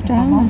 tráng.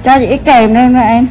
Cho chị kèm lên rồi em.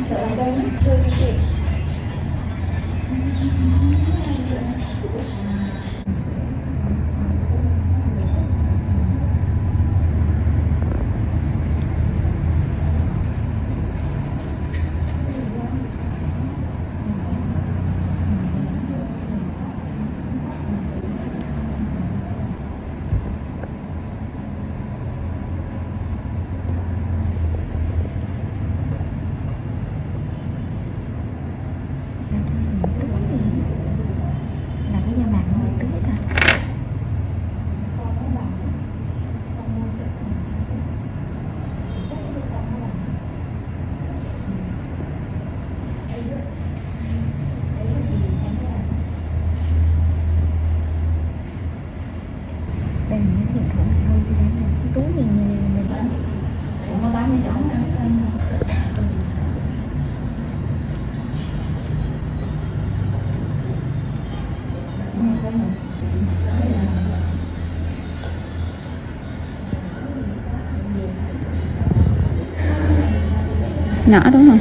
Nhỏ đúng không?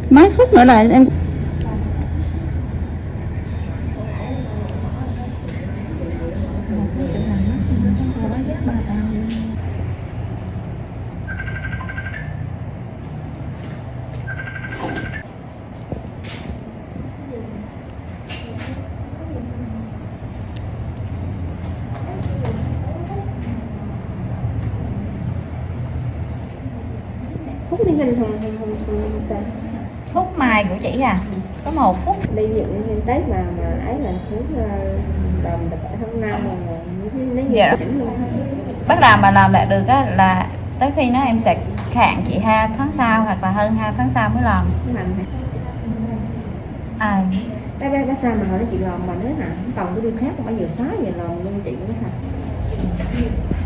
Mấy phút nữa là em Phúc đi hình không sao? Phúc mài của chị à? Có 1 phút. Đi viện hình Tết mà ấy là xuống làm được 7/5 là nó dạ chỉnh luôn. Bắt đầu mà làm lại được á là tới khi nó em sẽ hạn chị 2 tháng sau hoặc là hơn 2 tháng sau mới làm. À Bé sao mà hỏi nó chị làm mà nói nè, còn cái đi khác không bao giờ xóa giờ làm luôn chị cũng sao.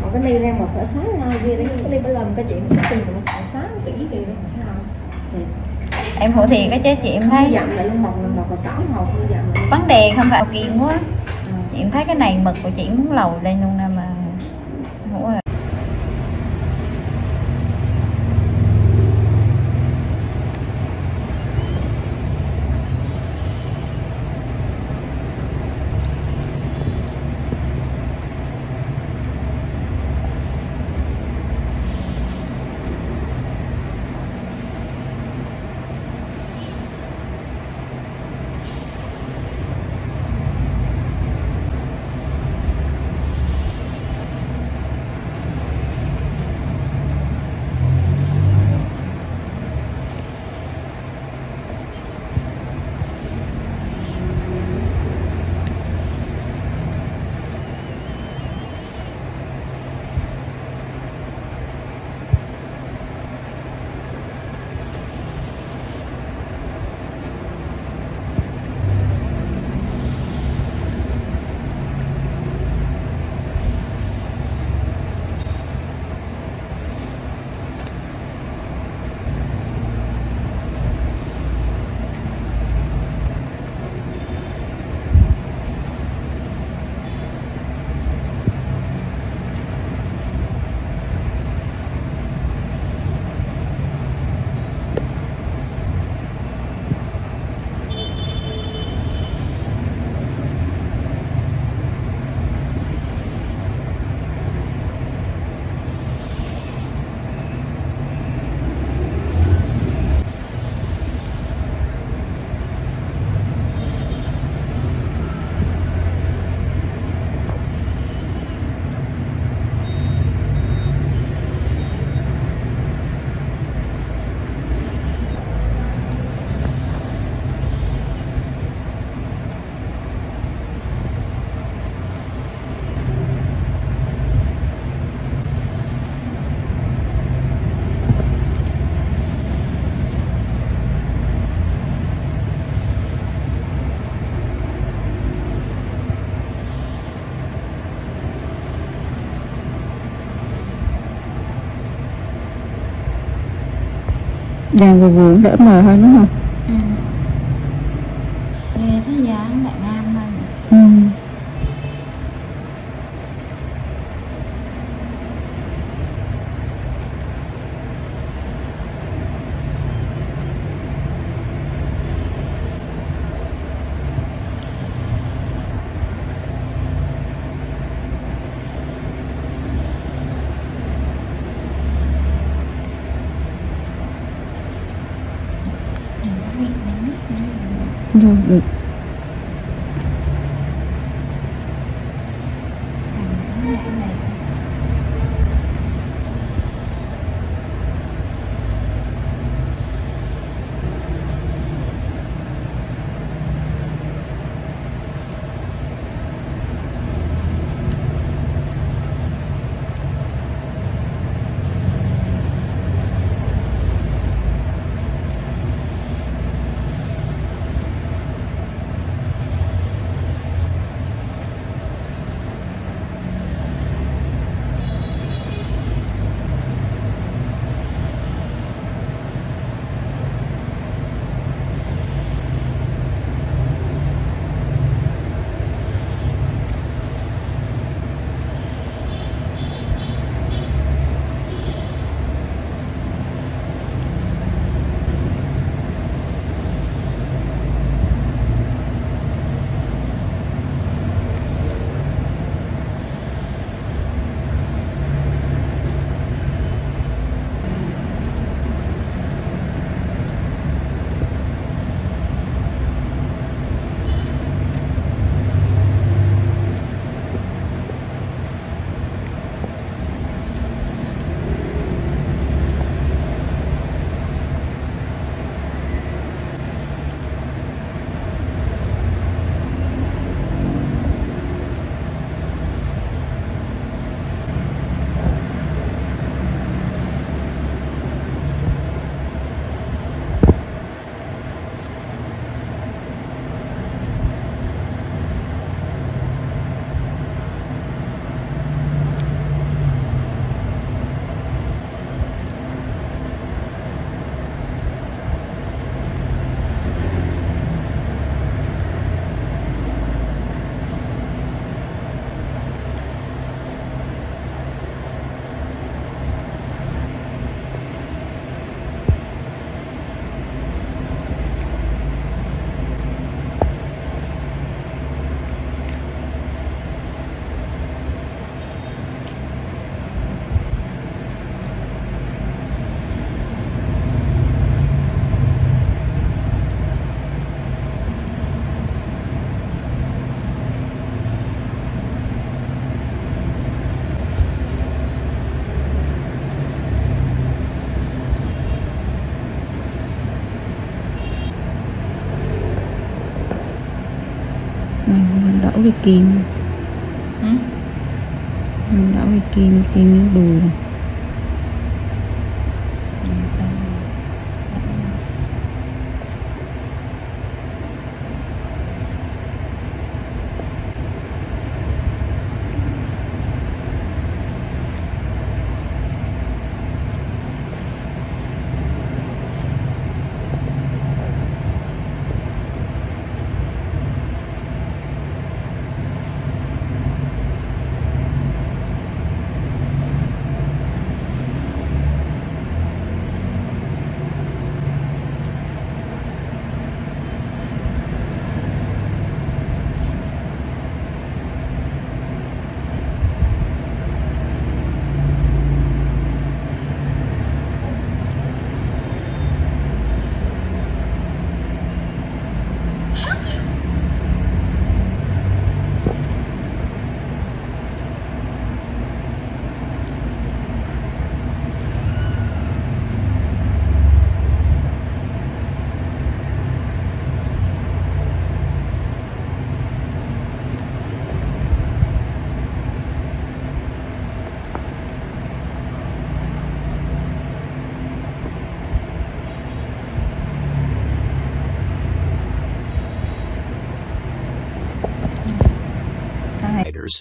Còn cái đi ra mà phải xóa ra kia để cái đi phải làm cái chuyện cái tiền mà xóa kỹ gì đó phải không? em hổ thiệt cái chứ chị em thấy dặm lại luôn một và 6 hộp như dặm. vấn đề không phải kiềm quá. Chị em thấy cái này mực của chị muốn lầu lên luôn nè mà hổ à. Đèn vừa vừa đỡ mờ hơn đúng không? Ừ. Nghe thấy dáng lại nam hơn. Ừ. Rồi được. Mình đổ cái kim. Ừ? Mình đổ cái kim nó đùi này.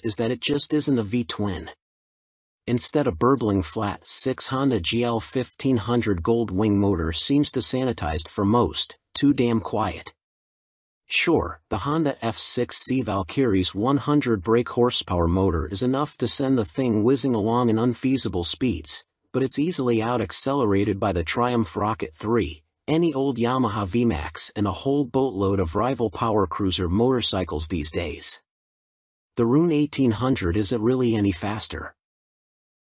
Is that it just isn't a V-twin. Instead a burbling flat 6 Honda GL 1500 Gold Wing motor seems to sanitized for most, too damn quiet. Sure, the Honda F6C Valkyrie's 100 brake horsepower motor is enough to send the thing whizzing along in unfeasible speeds, but it's easily out-accelerated by the Triumph Rocket 3, any old Yamaha VMAX and a whole boatload of rival power cruiser motorcycles these days. The Rune 1800 isn't really any faster.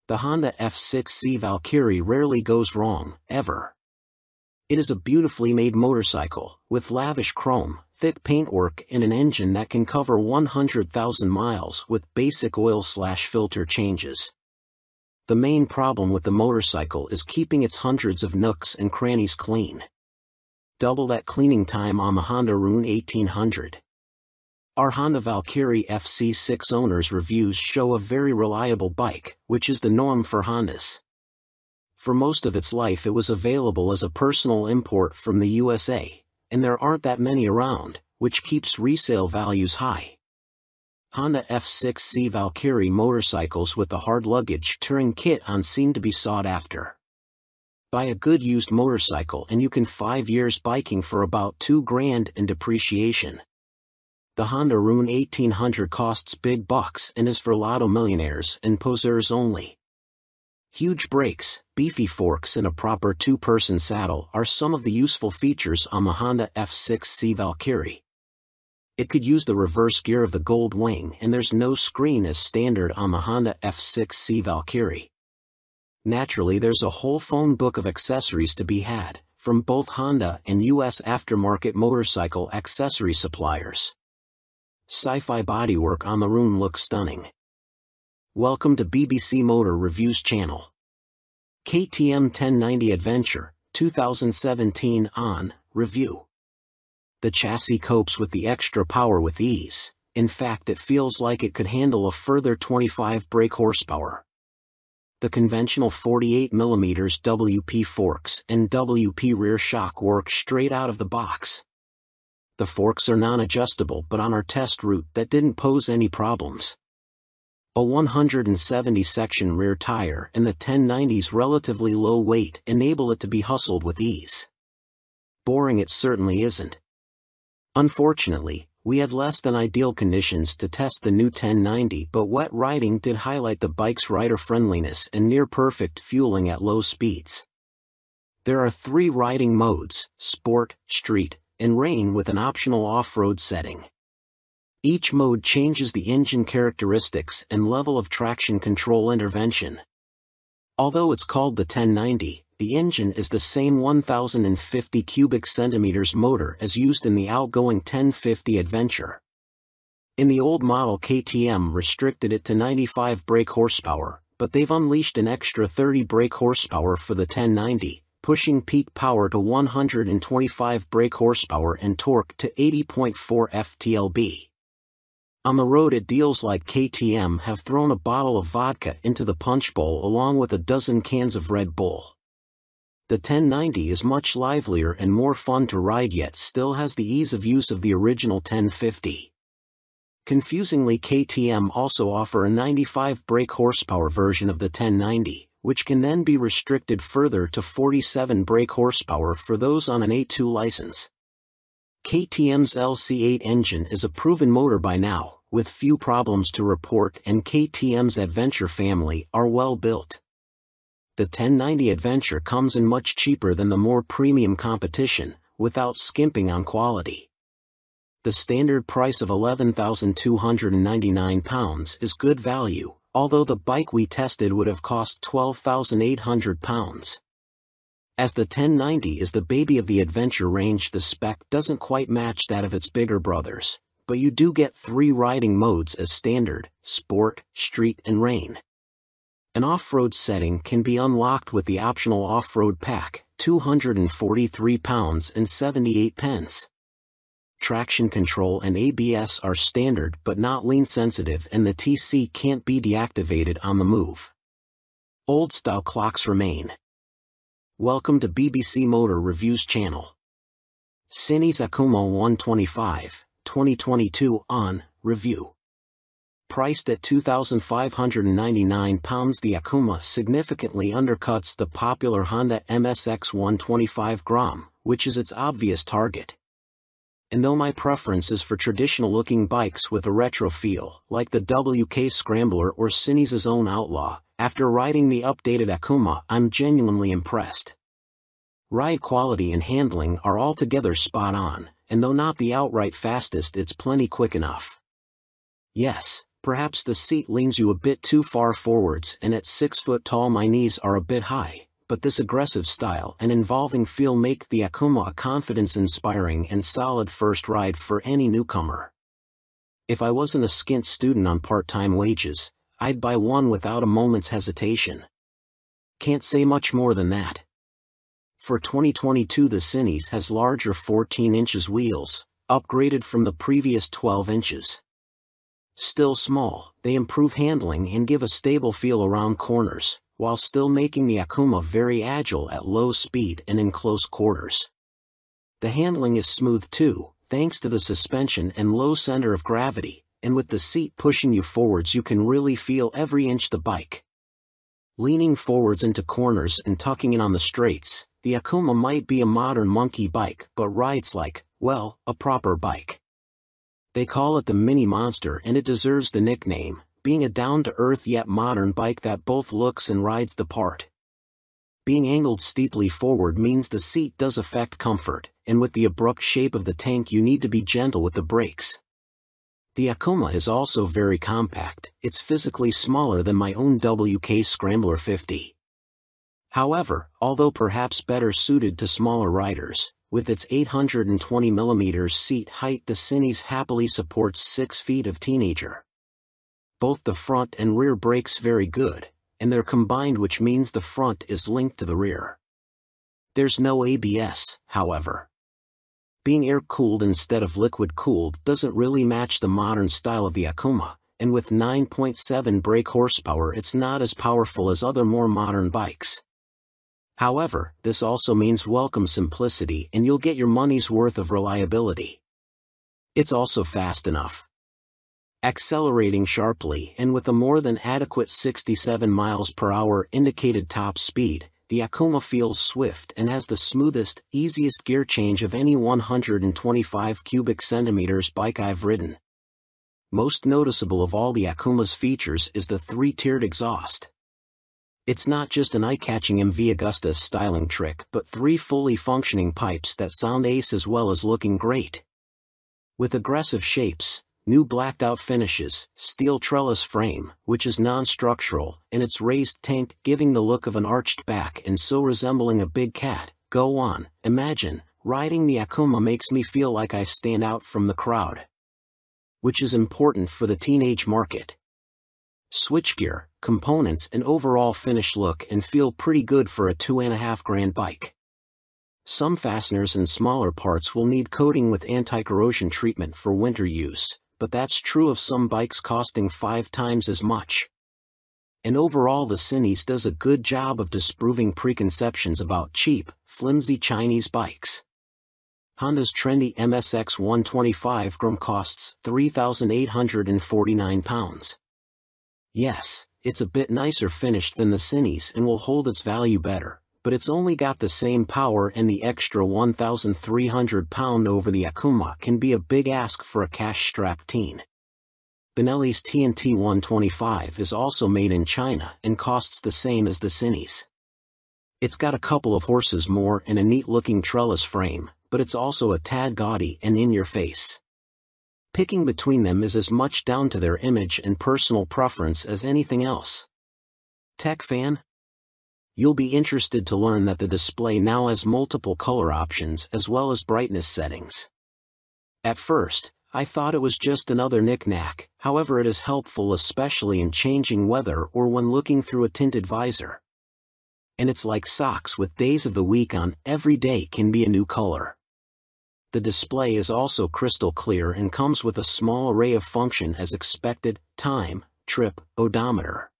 The Honda F6C Valkyrie rarely goes wrong, ever. It is a beautifully made motorcycle, with lavish chrome, thick paintwork and an engine that can cover 100,000 miles with basic oil/filter changes. The main problem with the motorcycle is keeping its hundreds of nooks and crannies clean. Double that cleaning time on the Honda Rune 1800. Our Honda Valkyrie FC6 owners' reviews show a very reliable bike, which is the norm for Hondas. For most of its life it was available as a personal import from the USA, and there aren't that many around, which keeps resale values high. Honda F6C Valkyrie motorcycles with the hard luggage touring kit on seem to be sought after. Buy a good used motorcycle and you can 5 years biking for about $2,000 in depreciation. The Honda Rune 1800 costs big bucks and is for lotto millionaires and poseurs only. Huge brakes, beefy forks and a proper two-person saddle are some of the useful features on the Honda F6C Valkyrie. It could use the reverse gear of the Gold Wing and there's no screen as standard on the Honda F6C Valkyrie. Naturally there's a whole phone book of accessories to be had, from both Honda and US aftermarket motorcycle accessory suppliers. Sci-fi bodywork on the Rune looks stunning. Welcome to BBC Motor Reviews channel. KTM 1090 Adventure, 2017 on review. The chassis copes with the extra power with ease, in fact it feels like it could handle a further 25 brake horsepower. The conventional 48mm WP forks and WP rear shock work straight out of the box. The forks are non-adjustable but on our test route that didn't pose any problems. A 170 section rear tire and the 1090's relatively low weight enable it to be hustled with ease. Boring it certainly isn't. Unfortunately, we had less than ideal conditions to test the new 1090 but wet riding did highlight the bike's rider friendliness and near perfect fueling at low speeds. There are 3 riding modes, Sport, Street, and Rain with an optional off-road setting. Each mode changes the engine characteristics and level of traction control intervention. Although it's called the 1090, the engine is the same 1050 cubic centimeters motor as used in the outgoing 1050 Adventure. In the old model KTM restricted it to 95 brake horsepower, but they've unleashed an extra 30 brake horsepower for the 1090. Pushing peak power to 125 brake horsepower and torque to 80.4 ft-lb. On the road it deals like KTM have thrown a bottle of vodka into the punch bowl along with a dozen cans of Red Bull. The 1090 is much livelier and more fun to ride yet still has the ease of use of the original 1050. Confusingly KTM also offer a 95 brake horsepower version of the 1090. Which can then be restricted further to 47 brake horsepower for those on an A2 license. KTM's LC8 engine is a proven motor by now, with few problems to report and KTM's Adventure family are well built. The 1090 Adventure comes in much cheaper than the more premium competition, without skimping on quality. The standard price of £11,299 is good value, although the bike we tested would have cost £12,800. As the 1090 is the baby of the Adventure range, the spec doesn't quite match that of its bigger brothers, but you do get 3 riding modes as standard, Sport, Street and Rain. An off-road setting can be unlocked with the optional off-road pack, £243.78. Traction control and ABS are standard but not lean sensitive and the TC can't be deactivated on the move. Old-style clocks remain. Welcome to BBC Motor Reviews channel. Cine Zakumo 125, 2022 on review. Priced at £2,599, the Akuma significantly undercuts the popular Honda MSX 125 Grom, which is its obvious target. And though my preference is for traditional-looking bikes with a retro feel, like the WK Scrambler or Cines's own Outlaw, after riding the updated Akuma, I'm genuinely impressed. Ride quality and handling are altogether spot on, and though not the outright fastest, it's plenty quick enough. Yes, perhaps the seat leans you a bit too far forwards, and at 6 foot tall my knees are a bit high, but this aggressive style and involving feel make the Akuma a confidence-inspiring and solid first ride for any newcomer. If I wasn't a skint student on part-time wages, I'd buy one without a moment's hesitation. Can't say much more than that. For 2022, the Cines has larger 14 inches wheels, upgraded from the previous 12 inches. Still small, they improve handling and give a stable feel around corners, while still making the Akuma very agile at low speed and in close quarters. The handling is smooth too, thanks to the suspension and low center of gravity, and with the seat pushing you forwards you can really feel every inch the bike. Leaning forwards into corners and tucking in on the straights, the Akuma might be a modern monkey bike but rides like, well, a proper bike. They call it the Mini Monster and it deserves the nickname, being a down-to-earth yet modern bike that both looks and rides the part. Being angled steeply forward means the seat does affect comfort, and with the abrupt shape of the tank you need to be gentle with the brakes. The Akuma is also very compact, it's physically smaller than my own WK Scrambler 50. However, although perhaps better suited to smaller riders, with its 820mm seat height the Cines happily supports 6 feet of teenager. Both the front and rear brakes very good, and they're combined, which means the front is linked to the rear. There's no ABS, however. Being air-cooled instead of liquid-cooled doesn't really match the modern style of the Akuma, and with 9.7 brake horsepower it's not as powerful as other more modern bikes. However, this also means welcome simplicity and you'll get your money's worth of reliability. It's also fast enough. Accelerating sharply and with a more than adequate 67 miles per hour indicated top speed, the Akuma feels swift and has the smoothest, easiest gear change of any 125 cubic centimeters bike I've ridden. Most noticeable of all the Akuma's features is the 3-tiered exhaust. It's not just an eye-catching MV Agusta styling trick but 3 fully functioning pipes that sound ace as well as looking great. With aggressive shapes, new blacked-out finishes, steel trellis frame, which is non-structural, and its raised tank giving the look of an arched back and so resembling a big cat, go on, imagine, riding the Akuma makes me feel like I stand out from the crowd. Which is important for the teenage market. Switchgear, components and overall finish look and feel pretty good for a $2,500 bike. Some fasteners and smaller parts will need coating with anti-corrosion treatment for winter use, but that's true of some bikes costing 5 times as much. And overall the Cines does a good job of disproving preconceptions about cheap, flimsy Chinese bikes. Honda's trendy MSX 125 Grom costs £3,849. Yes, it's a bit nicer finished than the Cines and will hold its value better, but it's only got the same power, and the extra £1,300 over the Akuma can be a big ask for a cash-strapped teen. Benelli's TNT 125 is also made in China and costs the same as the Cines. It's got a couple of horses more and a neat-looking trellis frame, but it's also a tad gaudy and in your face. Picking between them is as much down to their image and personal preference as anything else. Tech fan? You'll be interested to learn that the display now has multiple color options as well as brightness settings. At first, I thought it was just another knick-knack, however it is helpful especially in changing weather or when looking through a tinted visor. And it's like socks with days of the week on, every day can be a new color. The display is also crystal clear and comes with a small array of function as expected: time, trip, odometer.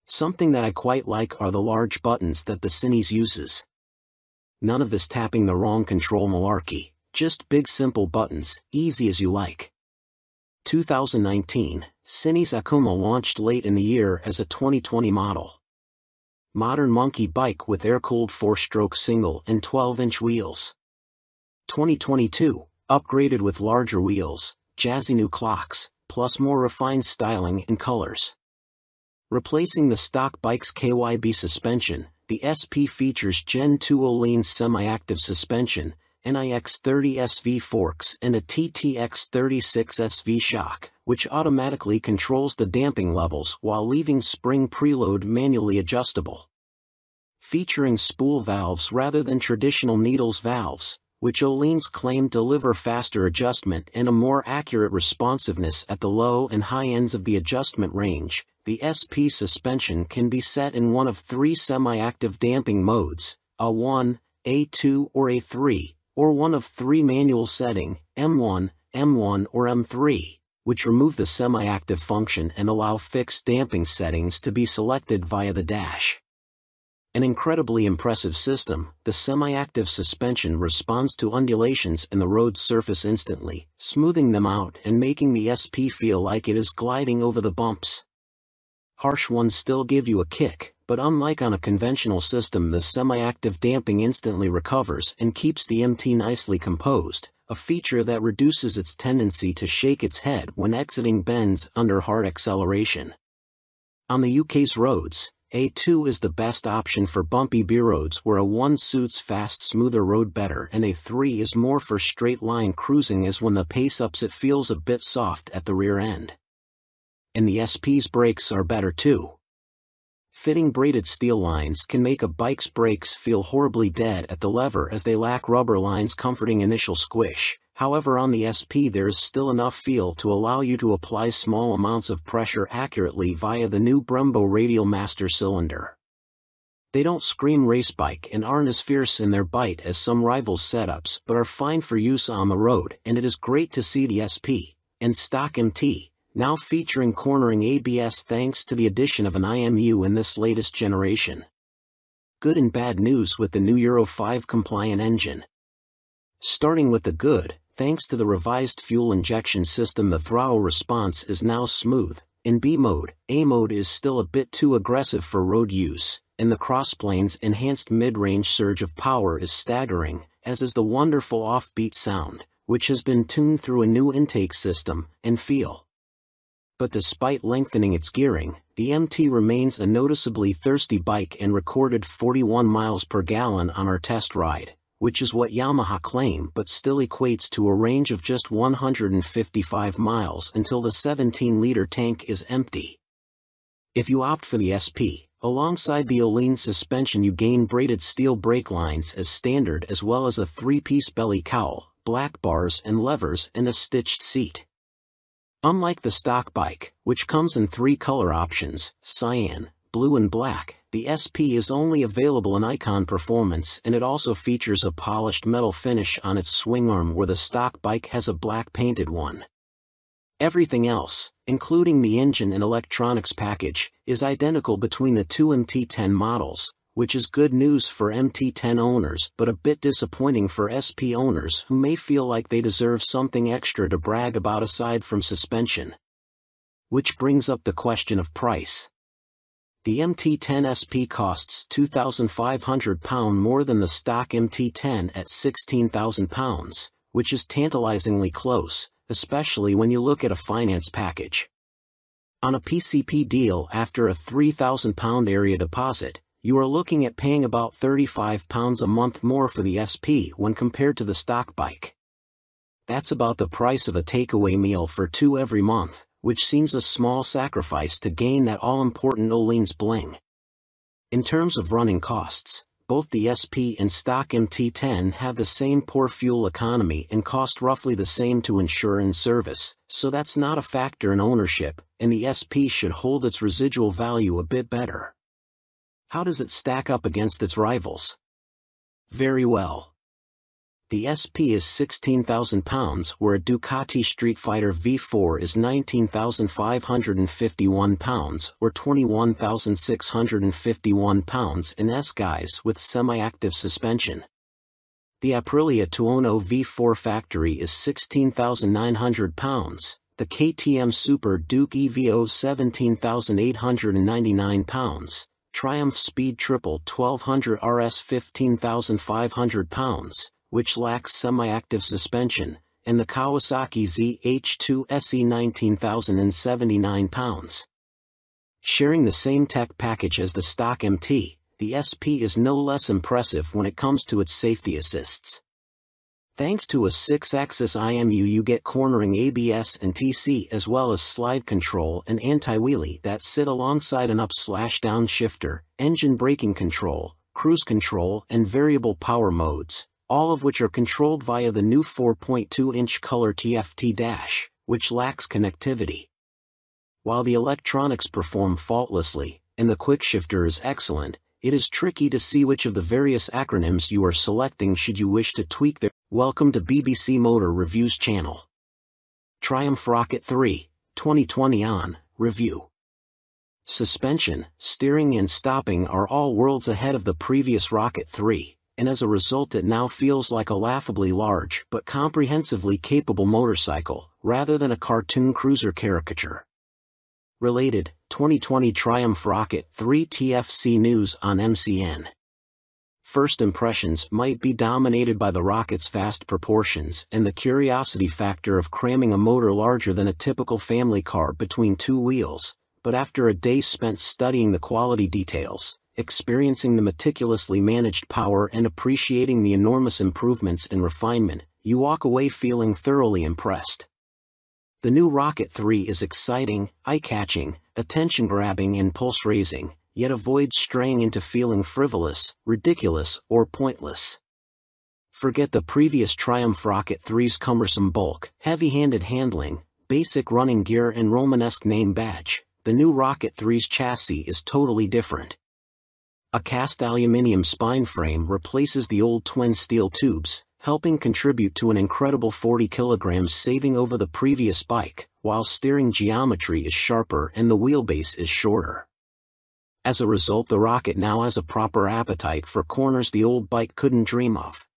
Something that I quite like are the large buttons that the Cines uses. None of this tapping the wrong control malarkey, just big simple buttons, easy as you like. 2019, Cine's Akuma launched late in the year as a 2020 model. Modern monkey bike with air-cooled 4-stroke single and 12-inch wheels. 2022, upgraded with larger wheels, jazzy new clocks, plus more refined styling and colors. Replacing the stock bike's KYB suspension, the SP features Gen 2 Öhlins semi-active suspension, NIX30 SV forks and a TTX36 SV shock, which automatically controls the damping levels while leaving spring preload manually adjustable. Featuring spool valves rather than traditional needles valves, which Öhlins claim deliver faster adjustment and a more accurate responsiveness at the low and high ends of the adjustment range, the SP suspension can be set in one of 3 semi-active damping modes, A1, A2 or A3, or one of 3 manual setting, M1, M1 or M3, which remove the semi-active function and allow fixed damping settings to be selected via the dash. An incredibly impressive system, the semi-active suspension responds to undulations in the road surface instantly, smoothing them out and making the SP feel like it is gliding over the bumps. Harsh ones still give you a kick, but unlike on a conventional system, the semi-active damping instantly recovers and keeps the MT nicely composed, a feature that reduces its tendency to shake its head when exiting bends under hard acceleration. On the UK's roads, A2 is the best option for bumpy B roads where A1 suits fast, smoother road better, and A3 is more for straight-line cruising, as when the pace ups it feels a bit soft at the rear end. And the SP's brakes are better too. Fitting braided steel lines can make a bike's brakes feel horribly dead at the lever as they lack rubber lines comforting initial squish. However, on the SP there is still enough feel to allow you to apply small amounts of pressure accurately via the new Brembo Radial Master cylinder. They don't scream race bike and aren't as fierce in their bite as some rivals' setups, but are fine for use on the road, and it is great to see the SP and stock MT now featuring cornering ABS thanks to the addition of an IMU in this latest generation. Good and bad news with the new Euro 5 compliant engine. Starting with the good, thanks to the revised fuel injection system, the throttle response is now smooth. In B mode, A mode is still a bit too aggressive for road use, and the crossplane's enhanced mid-range surge of power is staggering, as is the wonderful offbeat sound, which has been tuned through a new intake system and feel. But despite lengthening its gearing, the MT remains a noticeably thirsty bike and recorded 41 miles per gallon on our test ride, which is what Yamaha claim, but still equates to a range of just 155 miles until the 17-liter tank is empty. If you opt for the SP, alongside the Öhlins suspension you gain braided steel brake lines as standard, as well as a 3-piece belly cowl, black bars and levers, and a stitched seat. Unlike the stock bike, which comes in 3 color options, cyan, blue and black, the SP is only available in Icon Performance, and it also features a polished metal finish on its swing arm where the stock bike has a black painted one. Everything else, including the engine and electronics package, is identical between the 2 MT10 models, which is good news for MT10 owners but a bit disappointing for SP owners who may feel like they deserve something extra to brag about aside from suspension. Which brings up the question of price. The MT10 SP costs £2,500 more than the stock MT10 at £16,000, which is tantalizingly close, especially when you look at a finance package. On a PCP deal after a £3,000 area deposit, you are looking at paying about £35 a month more for the SP when compared to the stock bike. That's about the price of a takeaway meal for 2 every month, which seems a small sacrifice to gain that all-important Öhlins bling. In terms of running costs, both the SP and stock MT10 have the same poor fuel economy and cost roughly the same to insure and service, so that's not a factor in ownership, and the SP should hold its residual value a bit better. How does it stack up against its rivals? Very well. The SP is £16,000, where a Ducati Street Fighter V4 is £19,551 or £21,651 in S-Guise with semi-active suspension. The Aprilia Tuono V4 factory is £16,900, the KTM Super Duke EVO 17,899 pounds, Triumph Speed Triple 1200 RS 15,500 pounds, which lacks semi-active suspension, and the Kawasaki ZH2 SE 19,079 pounds. Sharing the same tech package as the stock MT, the SP is no less impressive when it comes to its safety assists. Thanks to a 6-axis IMU, you get cornering ABS and TC as well as slide control and anti-wheelie that sit alongside an up/down shifter, engine braking control, cruise control and variable power modes, all of which are controlled via the new 4.2-inch color TFT dash, which lacks connectivity. While the electronics perform faultlessly, and the quickshifter is excellent, it is tricky to see which of the various acronyms you are selecting should you wish to tweak their. Welcome to BBC Motor Reviews channel. Triumph Rocket 3, 2020 on review. Suspension, steering and stopping are all worlds ahead of the previous Rocket 3, and as a result it now feels like a laughably large but comprehensively capable motorcycle, rather than a cartoon cruiser caricature. Related, 2020 Triumph Rocket 3 TFC news on MCN. First impressions might be dominated by the Rocket's vast proportions and the curiosity factor of cramming a motor larger than a typical family car between two wheels, but after a day spent studying the quality details, experiencing the meticulously managed power and appreciating the enormous improvements and refinement, you walk away feeling thoroughly impressed. The new Rocket 3 is exciting, eye-catching, attention-grabbing and pulse-raising, yet avoids straying into feeling frivolous, ridiculous, or pointless. Forget the previous Triumph Rocket 3's cumbersome bulk, heavy-handed handling, basic running gear and Romanesque name badge. The new Rocket 3's chassis is totally different. A cast aluminium spine frame replaces the old twin steel tubes, helping contribute to an incredible 40 kilograms saving over the previous bike, while steering geometry is sharper and the wheelbase is shorter. As a result, the Rocket now has a proper appetite for corners the old bike couldn't dream of.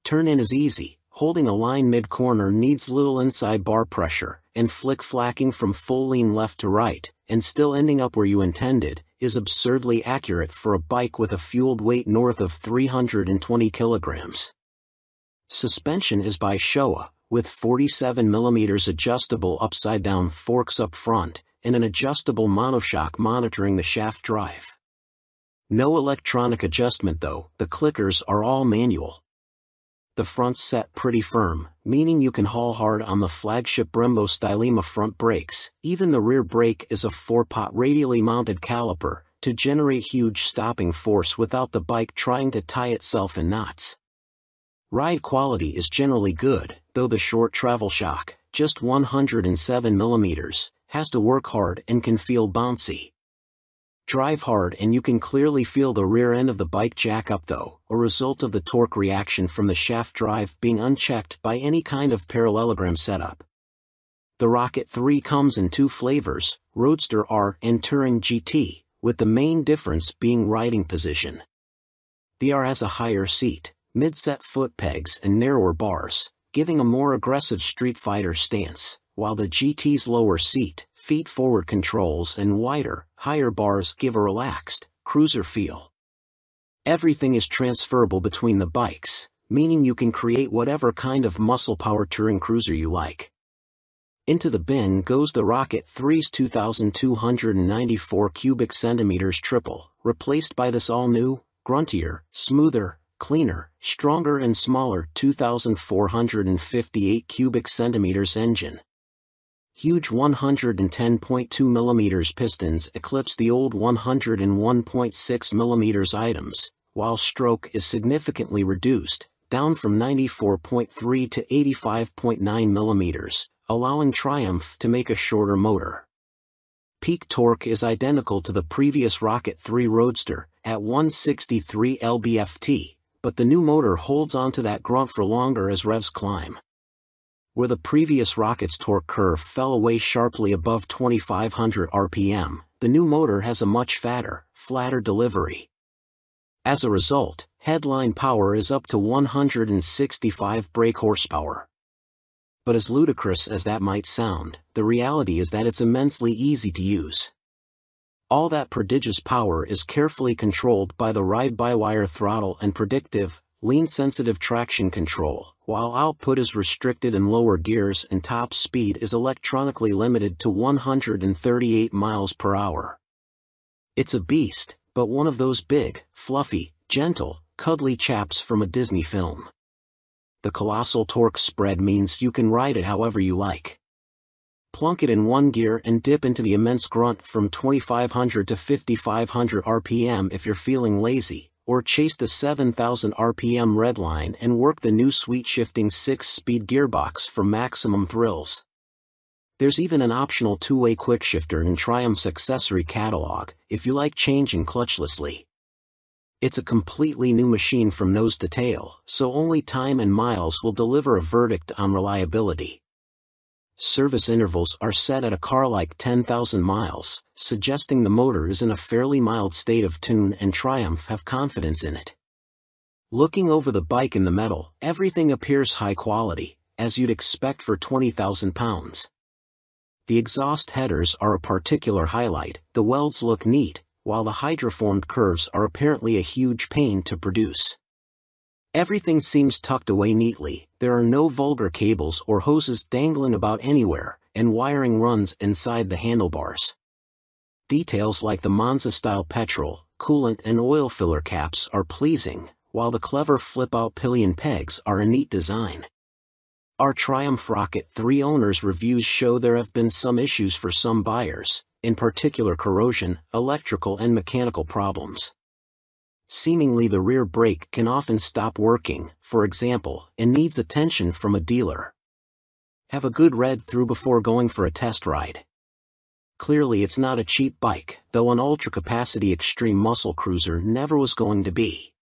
Turn-in is easy, holding a line mid-corner needs little inside bar pressure, and flick-flacking from full lean left to right, and still ending up where you intended, is absurdly accurate for a bike with a fueled weight north of 320 kilograms. Suspension is by Showa, with 47mm adjustable upside-down forks up front, and an adjustable monoshock monitoring the shaft drive. No electronic adjustment though, the clickers are all manual. The front's set pretty firm, meaning you can haul hard on the flagship Brembo Stylema front brakes. Even the rear brake is a 4-pot radially mounted caliper, to generate huge stopping force without the bike trying to tie itself in knots. Ride quality is generally good, though the short travel shock, just 107mm, has to work hard and can feel bouncy. Drive hard and you can clearly feel the rear end of the bike jack up though, a result of the torque reaction from the shaft drive being unchecked by any kind of parallelogram setup. The Rocket 3 comes in two flavors, Roadster R and Touring GT, with the main difference being riding position. The R has a higher seat, mid-set foot pegs and narrower bars, giving a more aggressive Street Fighter stance, while the GT's lower seat, feet-forward controls and wider, higher bars give a relaxed, cruiser feel. Everything is transferable between the bikes, meaning you can create whatever kind of muscle power touring cruiser you like. Into the bin goes the Rocket 3's 2,294 cubic centimeters triple, replaced by this all-new, gruntier, smoother, cleaner, stronger and smaller 2,458 cubic centimeters engine. Huge 110.2mm pistons eclipse the old 101.6mm items, while stroke is significantly reduced, down from 94.3 to 85.9mm, allowing Triumph to make a shorter motor. Peak torque is identical to the previous Rocket 3 Roadster, at 163 lb-ft, but the new motor holds onto that grunt for longer as revs climb. Where the previous Rocket's torque curve fell away sharply above 2,500 RPM, the new motor has a much fatter, flatter delivery. As a result, headline power is up to 165 brake horsepower. But as ludicrous as that might sound, the reality is that it's immensely easy to use. All that prodigious power is carefully controlled by the ride-by-wire throttle and predictive, lean-sensitive traction control, while output is restricted in lower gears and top speed is electronically limited to 138 miles per hour. It's a beast, but one of those big, fluffy, gentle, cuddly chaps from a Disney film. The colossal torque spread means you can ride it however you like. Plunk it in one gear and dip into the immense grunt from 2500 to 5500 RPM if you're feeling lazy, or chase the 7000 RPM redline and work the new sweet shifting 6-speed gearbox for maximum thrills. There's even an optional two-way quickshifter in Triumph's accessory catalog, if you like changing clutchlessly. It's a completely new machine from nose to tail, so only time and miles will deliver a verdict on reliability. Service intervals are set at a car like 10,000 miles, suggesting the motor is in a fairly mild state of tune and Triumph have confidence in it. Looking over the bike in the metal, everything appears high quality, as you'd expect for 20,000 pounds. The exhaust headers are a particular highlight, the welds look neat, while the hydroformed curves are apparently a huge pain to produce. Everything seems tucked away neatly, there are no vulgar cables or hoses dangling about anywhere, and wiring runs inside the handlebars. Details like the Monza-style petrol, coolant and oil filler caps are pleasing, while the clever flip-out pillion pegs are a neat design. Our Triumph Rocket 3 owners' reviews show there have been some issues for some buyers, in particular corrosion, electrical and mechanical problems. Seemingly the rear brake can often stop working, for example, and needs attention from a dealer. Have a good read through before going for a test ride. Clearly it's not a cheap bike, though an ultra-capacity extreme muscle cruiser never was going to be.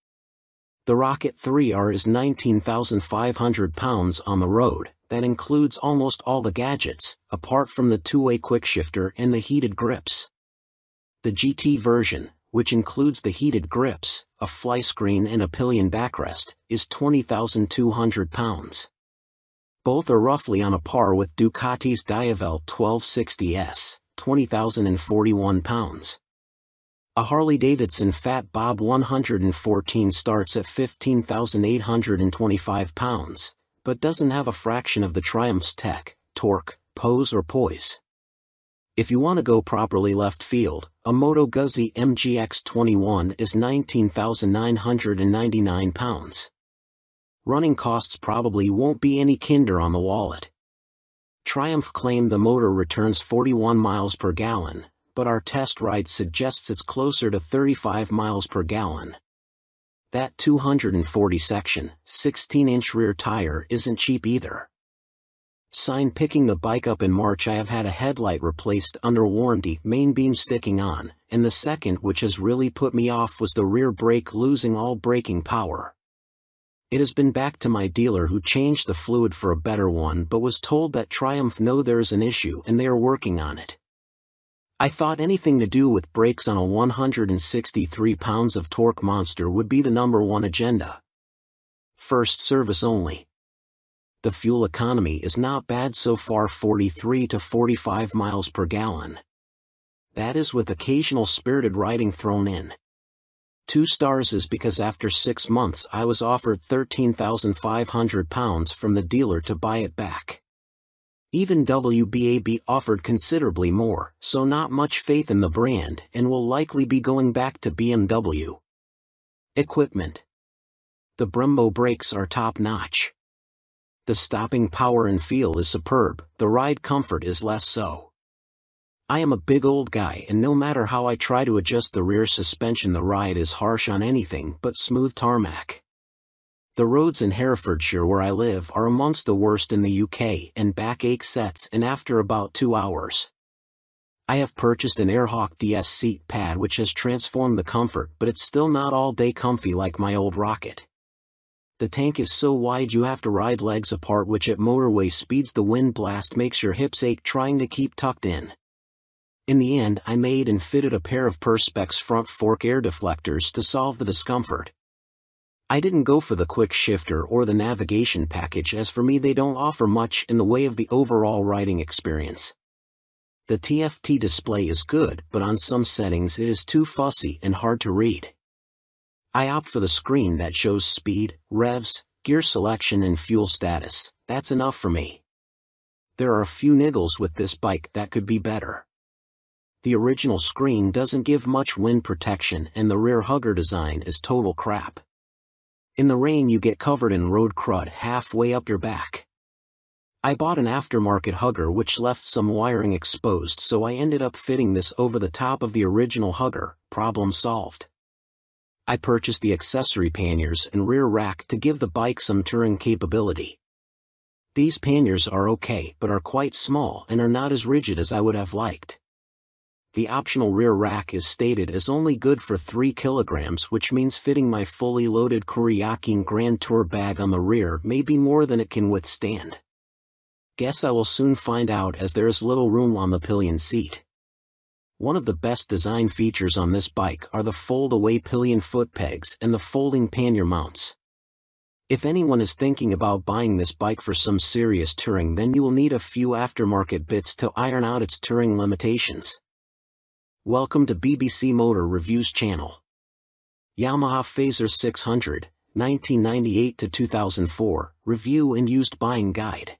The Rocket 3R is 19,500 pounds on the road, that includes almost all the gadgets, apart from the two-way quickshifter and the heated grips. The GT version, which includes the heated grips, a fly screen and a pillion backrest, is 20,200 pounds. Both are roughly on a par with Ducati's Diavel 1260S, 20,041 pounds. A Harley-Davidson Fat Bob 114 starts at 15,825 pounds, but doesn't have a fraction of the Triumph's tech, torque, pose or poise. If you want to go properly left field, a Moto Guzzi MGX21 is 19,999 pounds. Running costs probably won't be any kinder on the wallet. Triumph claimed the motor returns 41 miles per gallon, but our test ride suggests it's closer to 35 miles per gallon. That 240 section, 16-inch rear tire isn't cheap either. Picking the bike up in March, I have had a headlight replaced under warranty, main beam sticking on, and the second which has really put me off was the rear brake losing all braking power. It has been back to my dealer who changed the fluid for a better one but was told that Triumph know there is an issue and they are working on it. I thought anything to do with brakes on a 163 pounds of torque monster would be the #1 agenda. First service only. The fuel economy is not bad so far, 43 to 45 miles per gallon. That is with occasional spirited riding thrown in. 2 stars is because after 6 months I was offered 13,500 pounds from the dealer to buy it back. Even WBAB offered considerably more, so not much faith in the brand and will likely be going back to BMW. Equipment. The Brembo brakes are top-notch. The stopping power and feel is superb, the ride comfort is less so. I am a big old guy and no matter how I try to adjust the rear suspension the ride is harsh on anything but smooth tarmac. The roads in Herefordshire where I live are amongst the worst in the UK and backache sets in after about 2 hours. I have purchased an Airhawk DS seat pad which has transformed the comfort, but it's still not all day comfy like my old Rocket. The tank is so wide you have to ride legs apart, which at motorway speeds the wind blast makes your hips ache trying to keep tucked in. In the end I made and fitted a pair of Perspex front fork air deflectors to solve the discomfort. I didn't go for the quick shifter or the navigation package, as for me they don't offer much in the way of the overall riding experience. The TFT display is good, but on some settings it is too fussy and hard to read. I opt for the screen that shows speed, revs, gear selection and fuel status. That's enough for me. There are a few niggles with this bike that could be better. The original screen doesn't give much wind protection and the rear hugger design is total crap. In the rain you get covered in road crud halfway up your back. I bought an aftermarket hugger which left some wiring exposed, so I ended up fitting this over the top of the original hugger. Problem solved. I purchased the accessory panniers and rear rack to give the bike some touring capability. These panniers are okay, but are quite small and are not as rigid as I would have liked. The optional rear rack is stated as only good for 3 kilograms, which means fitting my fully loaded Kuryakyn Grand Tour bag on the rear may be more than it can withstand. Guess I will soon find out, as there is little room on the pillion seat. One of the best design features on this bike are the fold-away pillion foot pegs and the folding pannier mounts. If anyone is thinking about buying this bike for some serious touring, then you will need a few aftermarket bits to iron out its touring limitations. Welcome to BBC Motor Reviews channel. Yamaha Fazer 600, 1998 to 2004, Review and Used Buying Guide.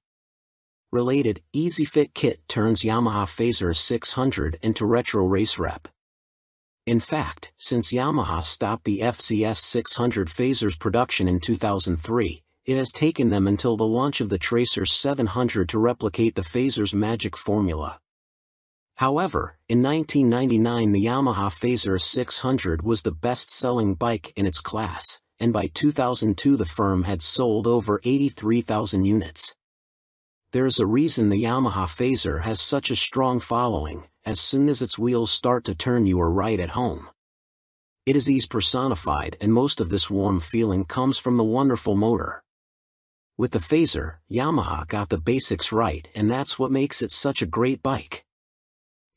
Related, Easy Fit Kit turns Yamaha Fazer 600 into retro race rep. In fact, since Yamaha stopped the FZS 600 Fazer's production in 2003, it has taken them until the launch of the Tracer 700 to replicate the Fazer's magic formula. However, in 1999 the Yamaha Fazer 600 was the best-selling bike in its class, and by 2002 the firm had sold over 83,000 units. There is a reason the Yamaha Fazer has such a strong following. As soon as its wheels start to turn you are right at home. It is ease personified, and most of this warm feeling comes from the wonderful motor. With the Fazer, Yamaha got the basics right, and that's what makes it such a great bike.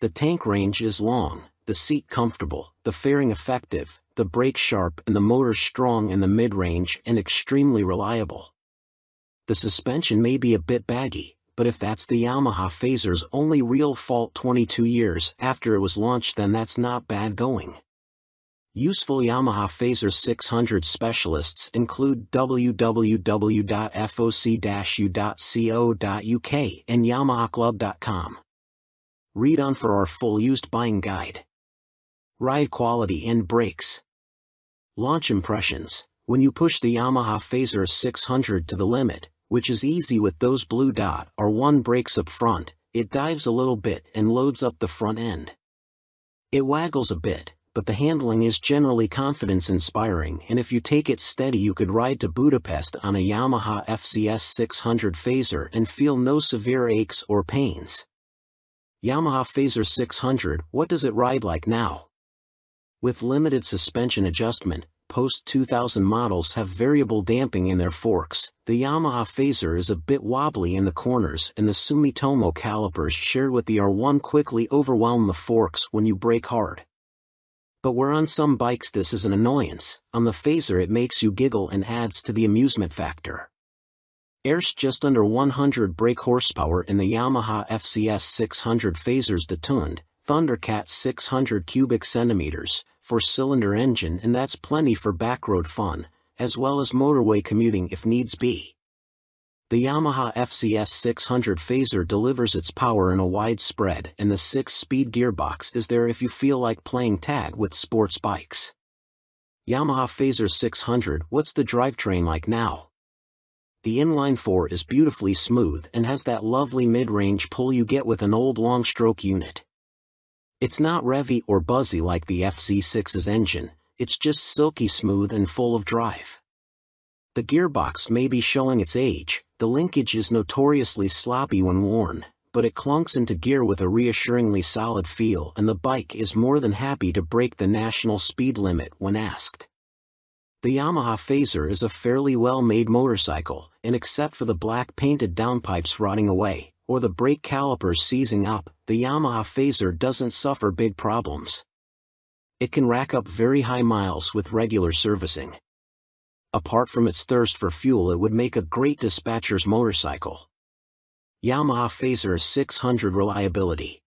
The tank range is long, the seat comfortable, the fairing effective, the brake sharp and the motor strong in the mid-range and extremely reliable. The suspension may be a bit baggy, but if that's the Yamaha Fazer's only real fault 22 years after it was launched, then that's not bad going. Useful Yamaha Fazer 600 specialists include www.foc-u.co.uk and yamahaclub.com. Read on for our full used buying guide. Ride quality and brakes. Launch impressions. When you push the Yamaha Fazer 600 to the limit, which is easy with those blue dot or 1 brakes up front, it dives a little bit and loads up the front end. It waggles a bit, but the handling is generally confidence-inspiring, and if you take it steady you could ride to Budapest on a Yamaha FZS 600 Fazer and feel no severe aches or pains. Yamaha Fazer 600, what does it ride like now? With limited suspension adjustment, post-2000 models have variable damping in their forks. The Yamaha Fazer is a bit wobbly in the corners, and the Sumitomo calipers shared with the R1 quickly overwhelm the forks when you brake hard. But where on some bikes this is an annoyance, on the Fazer it makes you giggle and adds to the amusement factor. There's just under 100 brake horsepower in the Yamaha FZS 600 Fazer's detuned Thundercat 600 cubic centimeters, 4-cylinder engine, and that's plenty for backroad fun, as well as motorway commuting if needs be. The Yamaha FZS 600 Fazer delivers its power in a wide spread, and the 6-speed gearbox is there if you feel like playing tag with sports bikes. Yamaha Fazer 600, what's the drivetrain like now? The inline-4 is beautifully smooth and has that lovely mid-range pull you get with an old long-stroke unit. It's not revvy or buzzy like the FZ6's engine, it's just silky smooth and full of drive. The gearbox may be showing its age, the linkage is notoriously sloppy when worn, but it clunks into gear with a reassuringly solid feel, and the bike is more than happy to break the national speed limit when asked. The Yamaha Fazer is a fairly well-made motorcycle, and except for the black painted downpipes rotting away, or the brake calipers seizing up, the Yamaha Fazer doesn't suffer big problems. It can rack up very high miles with regular servicing. Apart from its thirst for fuel, it would make a great dispatcher's motorcycle. Yamaha Phaser 600 reliability.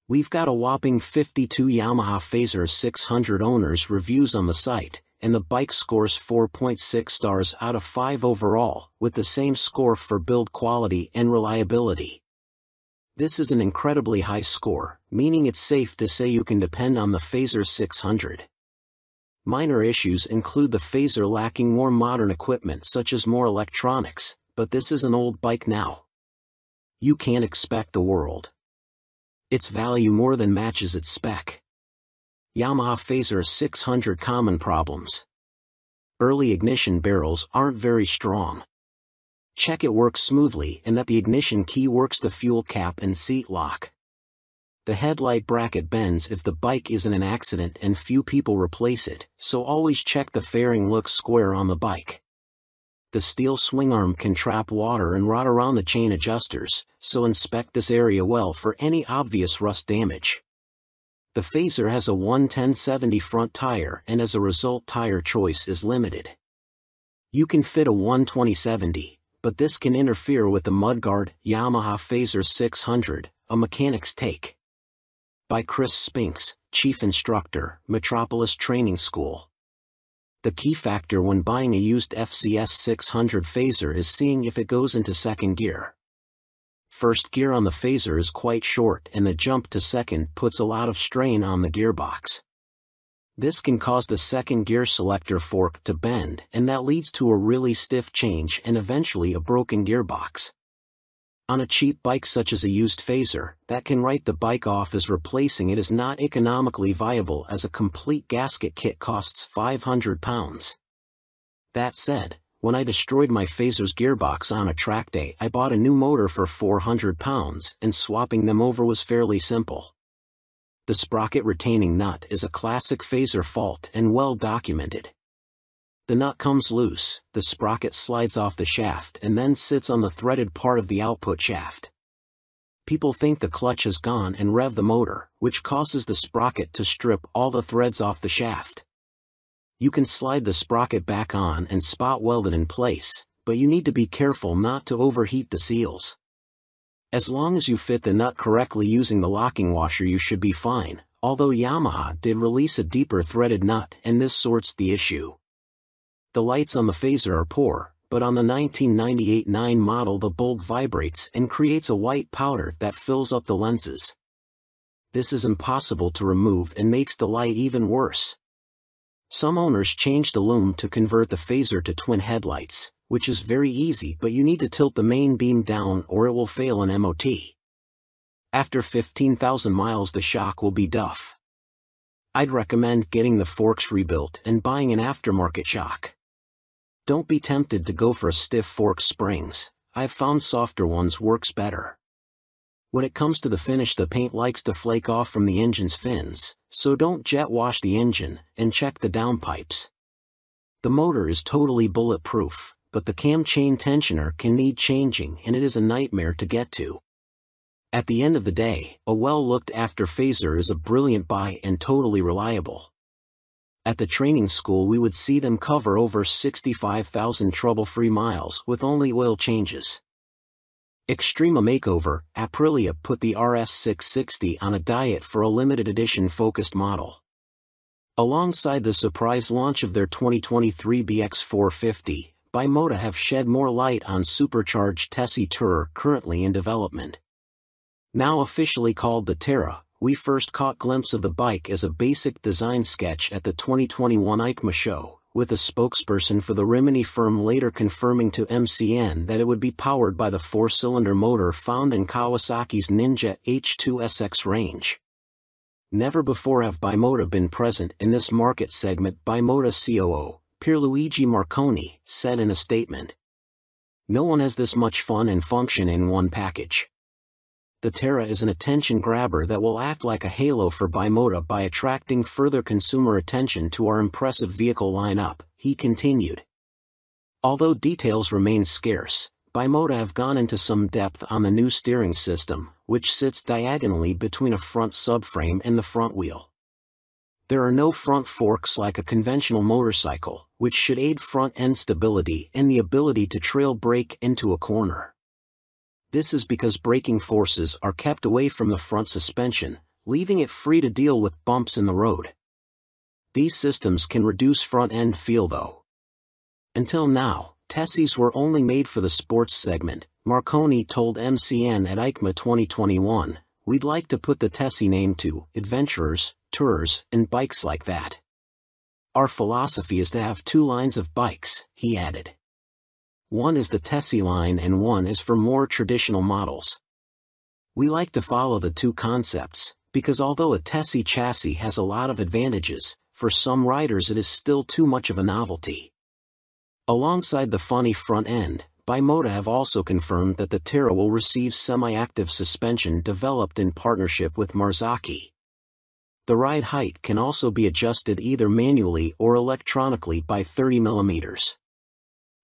We've got a whopping 52 Yamaha Phaser 600 owners reviews on the site, and the bike scores 4.6 stars out of 5 overall, with the same score for build quality and reliability. This is an incredibly high score, meaning it's safe to say you can depend on the Phaser 600. Minor issues include the Phaser lacking more modern equipment such as more electronics, but this is an old bike now. You can't expect the world. Its value more than matches its spec. Yamaha Phaser 600 common problems. Early ignition barrels aren't very strong. Check it works smoothly and that the ignition key works the fuel cap and seat lock. The headlight bracket bends if the bike is in an accident and few people replace it, so always check the fairing looks square on the bike. The steel swing arm can trap water and rot around the chain adjusters, so inspect this area well for any obvious rust damage. The Phaser has a 110/70 front tire and as a result tire choice is limited. You can fit a 120/70, but this can interfere with the mudguard. Yamaha Phaser 600, a mechanic's take. By Chris Spinks, Chief Instructor, Metropolis Training School. The key factor when buying a used FCS 600 Phaser is seeing if it goes into second gear. First gear on the Phaser is quite short and the jump to second puts a lot of strain on the gearbox. This can cause the second gear selector fork to bend and that leads to a really stiff change and eventually a broken gearbox. On a cheap bike such as a used Phaser, that can write the bike off as replacing it is not economically viable as a complete gasket kit costs £500. That said, when I destroyed my Phaser's gearbox on a track day, I bought a new motor for £400 and swapping them over was fairly simple. The sprocket retaining nut is a classic Phaser fault and well documented. The nut comes loose, the sprocket slides off the shaft and then sits on the threaded part of the output shaft. People think the clutch is gone and rev the motor, which causes the sprocket to strip all the threads off the shaft. You can slide the sprocket back on and spot weld it in place, but you need to be careful not to overheat the seals. As long as you fit the nut correctly using the locking washer you should be fine, although Yamaha did release a deeper threaded nut and this sorts the issue. The lights on the Phaser are poor, but on the 1998 9 model the bulb vibrates and creates a white powder that fills up the lenses. This is impossible to remove and makes the light even worse. Some owners change the lume to convert the Phaser to twin headlights, which is very easy, but you need to tilt the main beam down or it will fail an MOT. After 15,000 miles the shock will be duff. I'd recommend getting the forks rebuilt and buying an aftermarket shock. Don't be tempted to go for a stiff fork springs. I've found softer ones works better. When it comes to the finish, the paint likes to flake off from the engine's fins, so don't jet wash the engine, and check the downpipes. The motor is totally bulletproof, but the cam chain tensioner can need changing and it is a nightmare to get to. At the end of the day, a well-looked-after Phaser is a brilliant buy and totally reliable. At the training school we would see them cover over 65,000 trouble-free miles with only oil changes. Extrema Makeover, Aprilia put the RS660 on a diet for a limited edition focused model. Alongside the surprise launch of their 2023 BX450, Bimota have shed more light on supercharged Tessie Tourer currently in development. Now officially called the Terra, we first caught glimpse of the bike as a basic design sketch at the 2021 EICMA show, with a spokesperson for the Rimini firm later confirming to MCN that it would be powered by the 4-cylinder motor found in Kawasaki's Ninja H2SX range. Never before have Bimota been present in this market segment, Bimota COO, Pierluigi Marconi, said in a statement. No one has this much fun and function in one package. The Terra is an attention grabber that will act like a halo for Bimota by attracting further consumer attention to our impressive vehicle lineup, he continued. Although details remain scarce, Bimota have gone into some depth on the new steering system, which sits diagonally between a front subframe and the front wheel. There are no front forks like a conventional motorcycle, which should aid front-end stability and the ability to trail brake into a corner. This is because braking forces are kept away from the front suspension, leaving it free to deal with bumps in the road. These systems can reduce front-end feel though. Until now, Tessies were only made for the sports segment. Marconi told MCN at EICMA 2021, "We'd like to put the Tessie name to adventurers, tourers, and bikes like that. Our philosophy is to have two lines of bikes," he added. One is the Tessie line and one is for more traditional models. We like to follow the two concepts, because although a Tessie chassis has a lot of advantages, for some riders it is still too much of a novelty. Alongside the funny front end, Bimota have also confirmed that the Terra will receive semi-active suspension developed in partnership with Marzocchi. The ride height can also be adjusted either manually or electronically by 30 mm.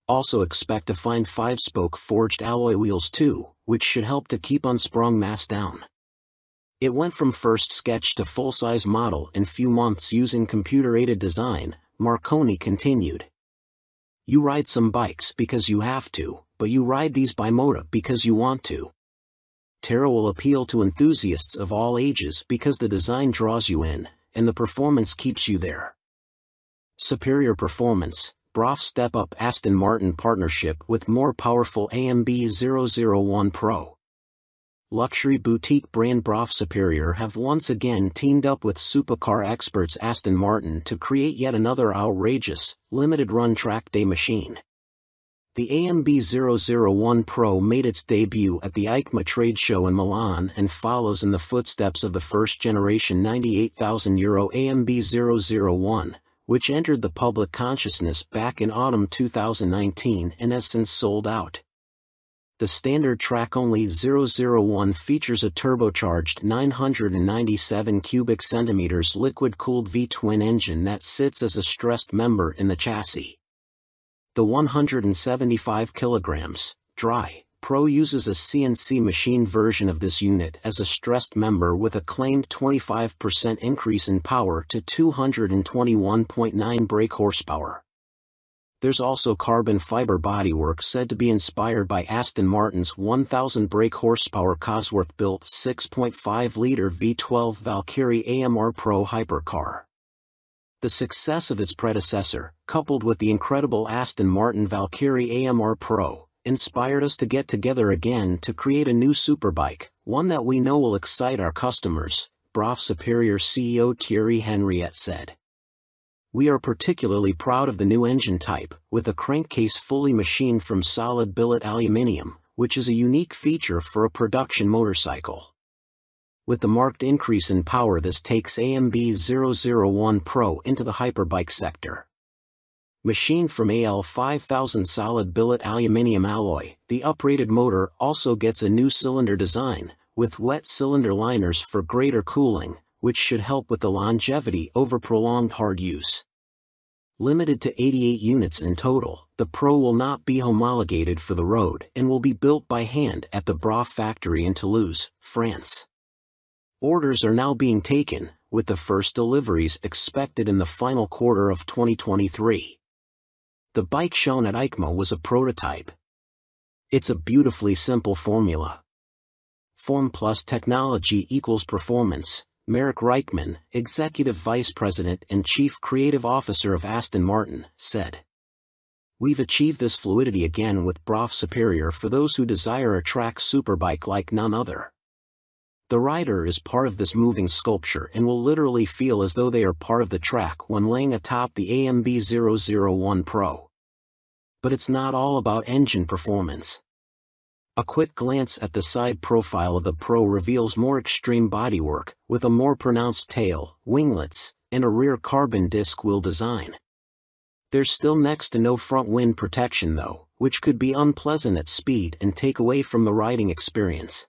Also expect to find 5-spoke forged alloy wheels too, which should help to keep unsprung mass down. It went from first sketch to full-size model in few months using computer-aided design, Marconi continued. You ride some bikes because you have to, but you ride these Bimota because you want to. Terra will appeal to enthusiasts of all ages because the design draws you in, and the performance keeps you there. Superior performance, Brough step up Aston Martin partnership with more powerful AMB 001 Pro. Luxury boutique brand Brough Superior have once again teamed up with supercar experts Aston Martin to create yet another outrageous, limited-run track day machine. The AMB 001 Pro made its debut at the EICMA trade show in Milan and follows in the footsteps of the first-generation €98,000 AMB 001, which entered the public consciousness back in autumn 2019 and has since sold out. The standard track-only 001 features a turbocharged 997 cubic centimeters liquid-cooled V-twin engine that sits as a stressed member in the chassis. The 175 kilograms, dry, Pro uses a CNC machine version of this unit as a stressed member with a claimed 25% increase in power to 221.9 brake horsepower. There's also carbon fiber bodywork said to be inspired by Aston Martin's 1,000 brake horsepower Cosworth-built 6.5-liter V12 Valkyrie AMR Pro hypercar. The success of its predecessor, coupled with the incredible Aston Martin Valkyrie AMR Pro, inspired us to get together again to create a new superbike, one that we know will excite our customers, Brough Superior CEO Thierry Henriette said. We are particularly proud of the new engine type, with a crankcase fully machined from solid billet aluminium, which is a unique feature for a production motorcycle. With the marked increase in power, this takes AMB 001 Pro into the hyperbike sector. Machined from AL 5000 solid billet aluminium alloy, the uprated motor also gets a new cylinder design, with wet cylinder liners for greater cooling, which should help with the longevity over prolonged hard use. Limited to 88 units in total, the Pro will not be homologated for the road and will be built by hand at the Brough factory in Toulouse, France. Orders are now being taken, with the first deliveries expected in the final quarter of 2023. The bike shown at EICMA was a prototype. It's a beautifully simple formula. Form plus technology equals performance, Marek Reichman, Executive Vice President and Chief Creative Officer of Aston Martin, said. We've achieved this fluidity again with Brough Superior for those who desire a track superbike like none other. The rider is part of this moving sculpture and will literally feel as though they are part of the track when laying atop the AMB 001 Pro. But it's not all about engine performance. A quick glance at the side profile of the Pro reveals more extreme bodywork, with a more pronounced tail, winglets, and a rear carbon disc wheel design. There's still next to no front wind protection though, which could be unpleasant at speed and take away from the riding experience.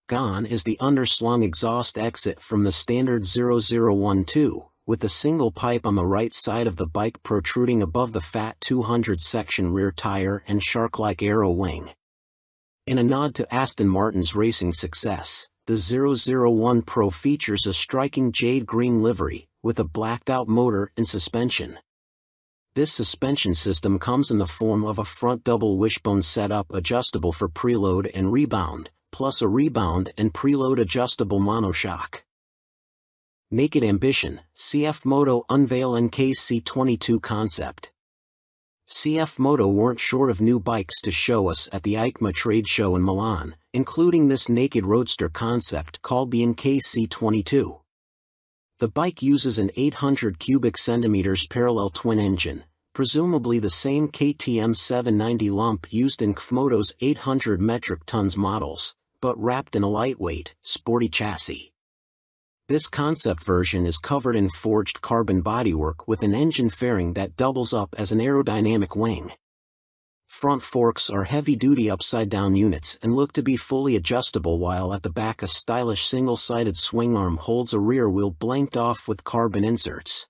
Gone is the underslung exhaust exit from the standard 001-2, with a single pipe on the right side of the bike protruding above the fat 200 section rear tire and shark-like aero wing. In a nod to Aston Martin's racing success, the 001 Pro features a striking jade green livery, with a blacked-out motor and suspension. This suspension system comes in the form of a front double wishbone setup adjustable for preload and rebound, plus a rebound and preload adjustable monoshock. Naked Ambition, CF Moto unveil NKC22 concept. CF Moto weren't short of new bikes to show us at the EICMA trade show in Milan, including this naked roadster concept called the NKC22. The bike uses an 800 cubic centimeters parallel twin engine, presumably the same KTM 790 lump used in KFMoto's 800 metric tons models, but wrapped in a lightweight, sporty chassis. This concept version is covered in forged carbon bodywork with an engine fairing that doubles up as an aerodynamic wing. Front forks are heavy-duty upside-down units and look to be fully adjustable, while at the back a stylish single-sided swing arm holds a rear wheel blanked off with carbon inserts.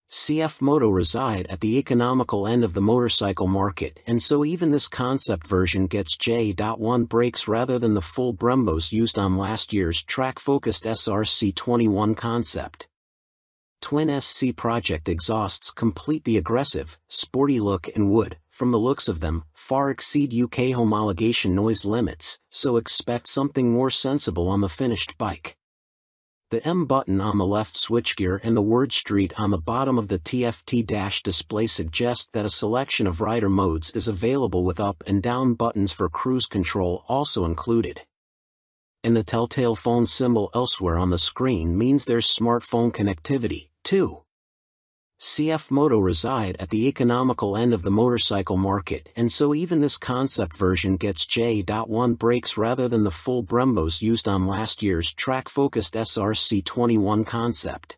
CF Moto reside at the economical end of the motorcycle market, and so even this concept version gets J.1 brakes rather than the full Brembos used on last year's track-focused SRC21 concept. Twin SC Project exhausts complete the aggressive, sporty look and would, from the looks of them, far exceed UK homologation noise limits, so expect something more sensible on the finished bike. The M button on the left switchgear and the word Street on the bottom of the TFT display suggest that a selection of rider modes is available with up and down buttons for cruise control also included. And the telltale phone symbol elsewhere on the screen means there's smartphone connectivity, too. CF Moto reside at the economical end of the motorcycle market, and so even this concept version gets J.1 brakes rather than the full Brembos used on last year's track-focused SRC21 concept.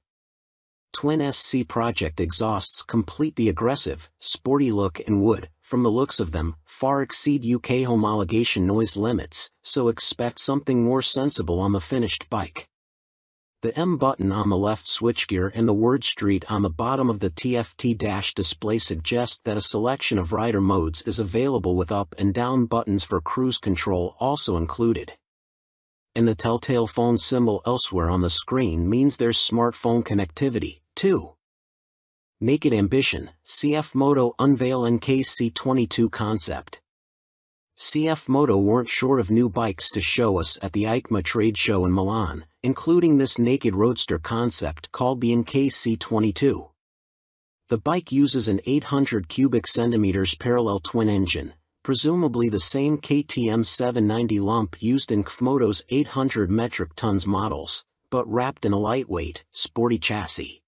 Twin SC Project exhausts complete the aggressive, sporty look and would, from the looks of them, far exceed UK homologation noise limits, so expect something more sensible on the finished bike. The M button on the left switchgear and the word Street on the bottom of the TFT display suggest that a selection of rider modes is available with up and down buttons for cruise control also included. And the telltale phone symbol elsewhere on the screen means there's smartphone connectivity, too. Naked Ambition, CF Moto unveil NKC22 concept. CF Moto weren't short of new bikes to show us at the EICMA trade show in Milan, including this naked roadster concept called the NKC22. The bike uses an 800 cubic centimeters parallel twin engine, presumably the same KTM 790 lump used in KFMoto's 800 metric tons models, but wrapped in a lightweight, sporty chassis.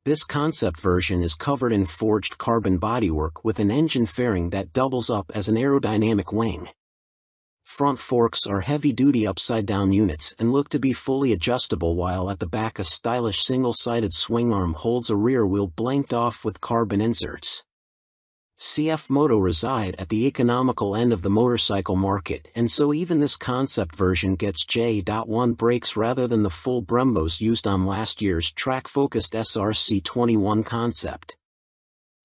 This concept version is covered in forged carbon bodywork with an engine fairing that doubles up as an aerodynamic wing. Front forks are heavy-duty upside-down units and look to be fully adjustable, while at the back a stylish single-sided swing arm holds a rear wheel blanked off with carbon inserts. CF Moto reside at the economical end of the motorcycle market, and so even this concept version gets J.1 brakes rather than the full Brembos used on last year's track-focused SRC21 concept.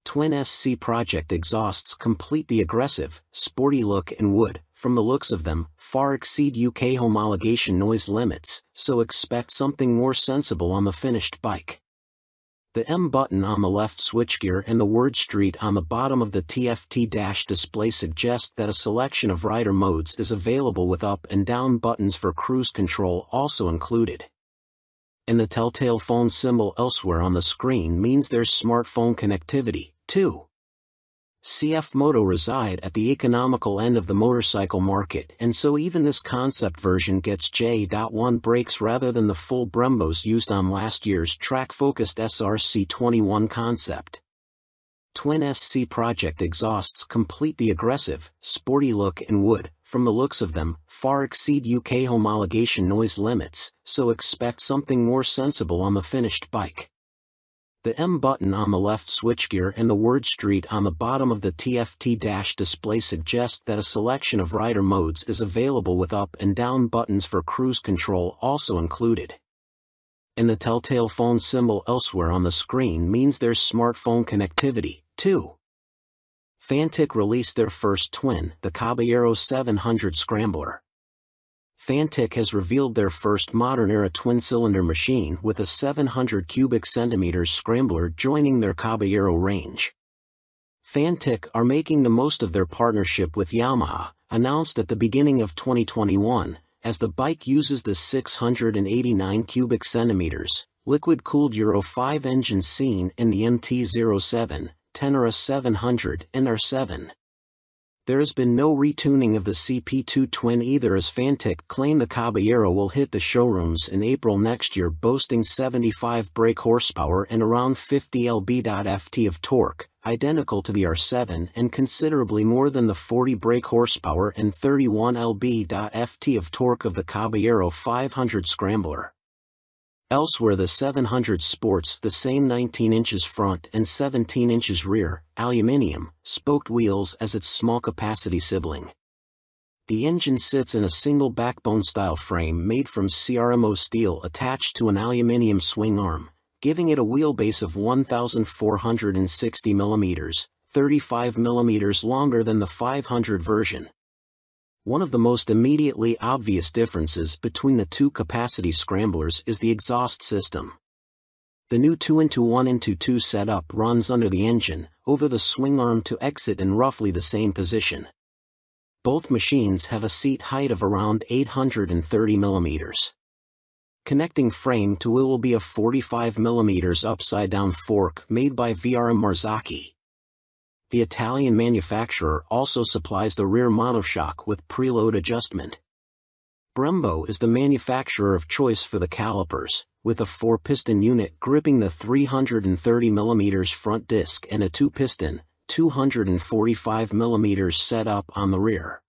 Twin SC Project exhausts complete the aggressive, sporty look and would, from the looks of them, far exceed UK homologation noise limits, so expect something more sensible on the finished bike. The M button on the left switchgear and the word Street on the bottom of the TFT display suggest that a selection of rider modes is available with up and down buttons for cruise control also included. And the telltale phone symbol elsewhere on the screen means there's smartphone connectivity, too. CF Moto reside at the economical end of the motorcycle market, and so even this concept version gets J.1 brakes rather than the full Brembos used on last year's track-focused SRC21 concept. Twin SC Project exhausts complete the aggressive, sporty look and would, from the looks of them, far exceed UK homologation noise limits, so expect something more sensible on the finished bike. The M button on the left switchgear and the word Street on the bottom of the TFT display suggest that a selection of rider modes is available with up and down buttons for cruise control also included. And the telltale phone symbol elsewhere on the screen means there's smartphone connectivity, too. Fantic released their first twin, the Caballero 700 Scrambler. Fantic has revealed their first modern-era twin-cylinder machine with a 700 cubic centimeters scrambler joining their Caballero range. Fantic are making the most of their partnership with Yamaha, announced at the beginning of 2021, as the bike uses the 689 cubic centimeters, liquid-cooled Euro 5 engine seen in the MT-07, Tenere 700 and R7. There has been no retuning of the CP2 twin either, as Fantic claim the Caballero will hit the showrooms in April next year, boasting 75 brake horsepower and around 50 lb.ft of torque, identical to the R7 and considerably more than the 40 brake horsepower and 31 lb.ft of torque of the Caballero 500 Scrambler. Elsewhere, the 700 sports the same 19 inches front and 17 inches rear, aluminium, spoked wheels as its small-capacity sibling. The engine sits in a single backbone-style frame made from CRMO steel attached to an aluminium swing arm, giving it a wheelbase of 1,460 mm, 35 mm longer than the 500 version. One of the most immediately obvious differences between the two capacity scramblers is the exhaust system. The new 2-into-1-into-2 setup runs under the engine, over the swing arm to exit in roughly the same position. Both machines have a seat height of around 830 mm. Connecting frame to wheel will be a 45 mm upside-down fork made by VRM Marzocchi. The Italian manufacturer also supplies the rear monoshock with preload adjustment. Brembo is the manufacturer of choice for the calipers, with a 4-piston unit gripping the 330 mm front disc and a 2-piston, 245 mm setup on the rear.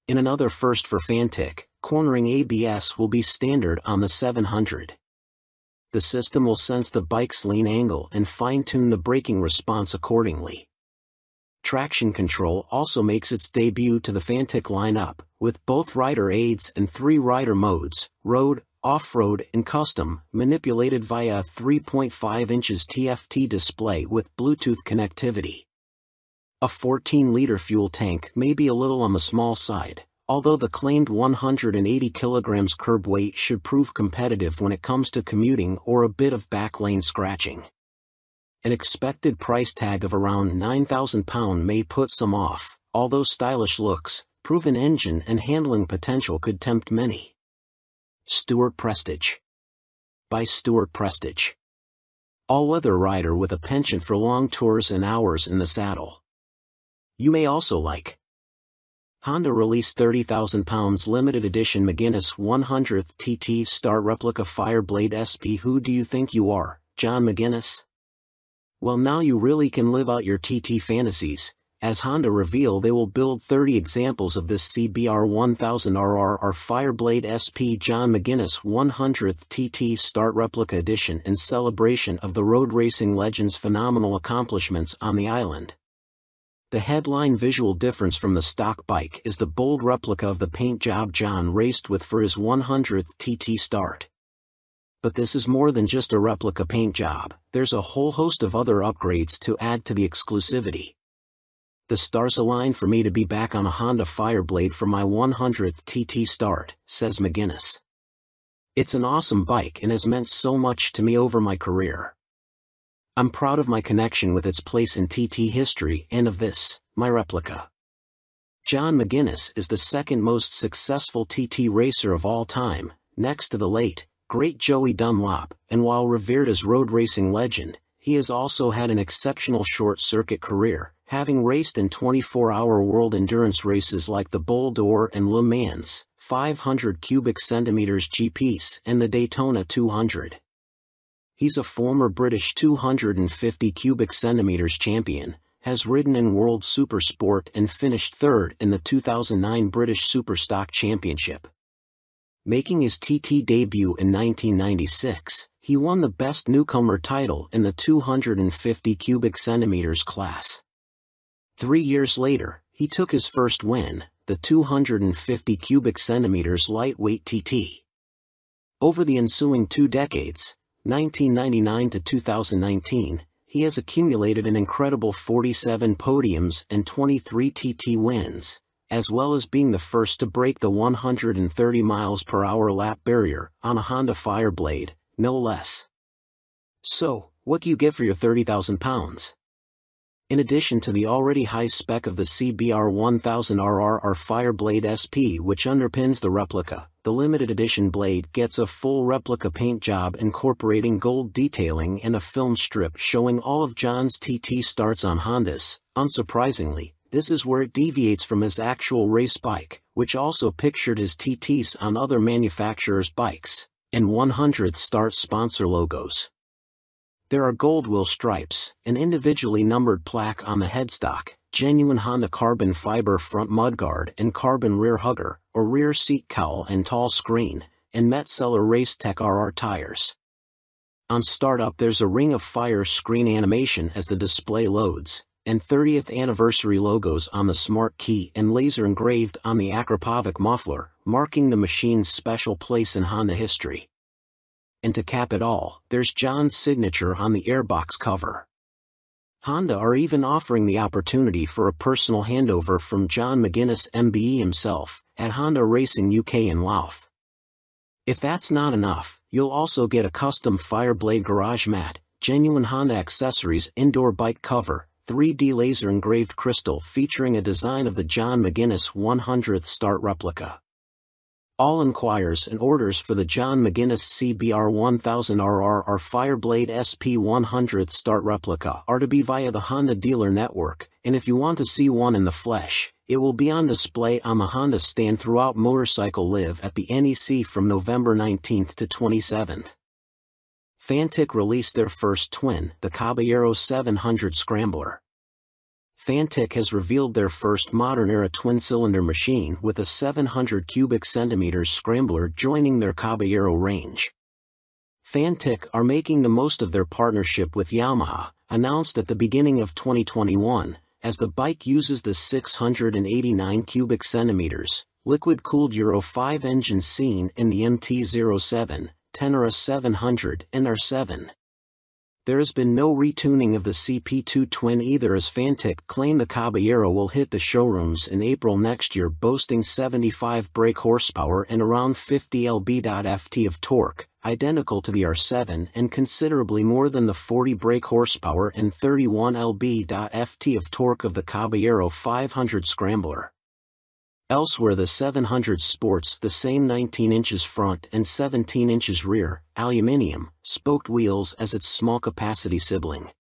In another first for Fantic, cornering ABS will be standard on the 700. The system will sense the bike's lean angle and fine-tune the braking response accordingly. Traction control also makes its debut to the Fantic lineup, with both rider aids and 3 rider modes, road, off-road and custom, manipulated via a 3.5 inches TFT display with Bluetooth connectivity. A 14-liter fuel tank may be a little on the small side, although the claimed 180 kilograms curb weight should prove competitive when it comes to commuting or a bit of backlane scratching. An expected price tag of around £9,000 may put some off, although stylish looks, proven engine and handling potential could tempt many. Stuart Prestige. By Stuart Prestige. All-weather rider with a penchant for long tours and hours in the saddle. You may also like. Honda released £30,000 limited edition McGuinness 100th TT Start replica Fireblade SP. Who do you think you are, John McGuinness? Well, now you really can live out your TT fantasies, as Honda reveal they will build 30 examples of this CBR 1000RR Fireblade SP John McGuinness 100th TT Start Replica Edition in celebration of the road racing legend's phenomenal accomplishments on the island. The headline visual difference from the stock bike is the bold replica of the paint job John raced with for his 100th TT Start. But this is more than just a replica paint job, there's a whole host of other upgrades to add to the exclusivity. The stars align for me to be back on a Honda Fireblade for my 100th TT Start, says McGuinness. It's an awesome bike and has meant so much to me over my career. I'm proud of my connection with its place in TT history and of this, my replica. John McGuinness is the second most successful TT racer of all time, next to the late, great Joey Dunlop, and while revered as road racing legend, he has also had an exceptional short-circuit career, having raced in 24-hour world endurance races like the Bol d'Or and Le Mans, 500 cubic centimeters GPs, and the Daytona 200. He's a former British 250 cubic centimeters champion, has ridden in World Supersport and finished third in the 2009 British Superstock Championship. Making his TT debut in 1996, he won the Best Newcomer title in the 250 cubic centimeters class. 3 years later, he took his first win, the 250 cubic centimeters lightweight TT. Over the ensuing 2 decades, 1999 to 2019, he has accumulated an incredible 47 podiums and 23 TT wins, as well as being the first to break the 130 miles per hour lap barrier on a Honda Fireblade, no less. So, what do you get for your 30,000 pounds? In addition to the already high spec of the CBR 1000RR Fireblade SP which underpins the replica, the limited edition blade gets a full replica paint job incorporating gold detailing and a film strip showing all of John's TT starts on Hondas. Unsurprisingly, this is where it deviates from his actual race bike, which also pictured his TTs on other manufacturers' bikes, and 100th start sponsor logos. There are gold wheel stripes, an individually numbered plaque on the headstock, genuine Honda carbon fiber front mudguard and carbon rear hugger, or rear seat cowl and tall screen, and Metzeler Racetech RR tires. On startup there's a Ring of Fire screen animation as the display loads, and 30th anniversary logos on the smart key and laser engraved on the Akrapovic muffler, marking the machine's special place in Honda history. And to cap it all, there's John's signature on the airbox cover. Honda are even offering the opportunity for a personal handover from John McGuinness MBE himself, at Honda Racing UK in Louth. If that's not enough, you'll also get a custom Fireblade garage mat, genuine Honda accessories indoor bike cover, 3D laser engraved crystal featuring a design of the John McGuinness 100th start replica. All inquiries and orders for the John McGuinness CBR 1000RR Fireblade SP 100th start replica are to be via the Honda dealer network, and if you want to see one in the flesh, it will be on display on the Honda stand throughout Motorcycle Live at the NEC from November 19th to 27th. Fantic released their first twin, the Caballero 700 Scrambler. Fantic has revealed their first modern-era twin-cylinder machine with a 700 cubic centimeters scrambler joining their Caballero range. Fantic are making the most of their partnership with Yamaha, announced at the beginning of 2021, as the bike uses the 689 cubic centimeters, liquid-cooled Euro 5 engine seen in the MT-07, Tenere 700 and R7. There has been no retuning of the CP2 twin either, as Fantic claim the Caballero will hit the showrooms in April next year, boasting 75 brake horsepower and around 50 lb.ft of torque, identical to the R7 and considerably more than the 40 brake horsepower and 31 lb.ft of torque of the Caballero 500 Scrambler. Elsewhere the 700 sports the same 19 inches front and 17 inches rear, aluminium, spoked wheels as its small capacity sibling.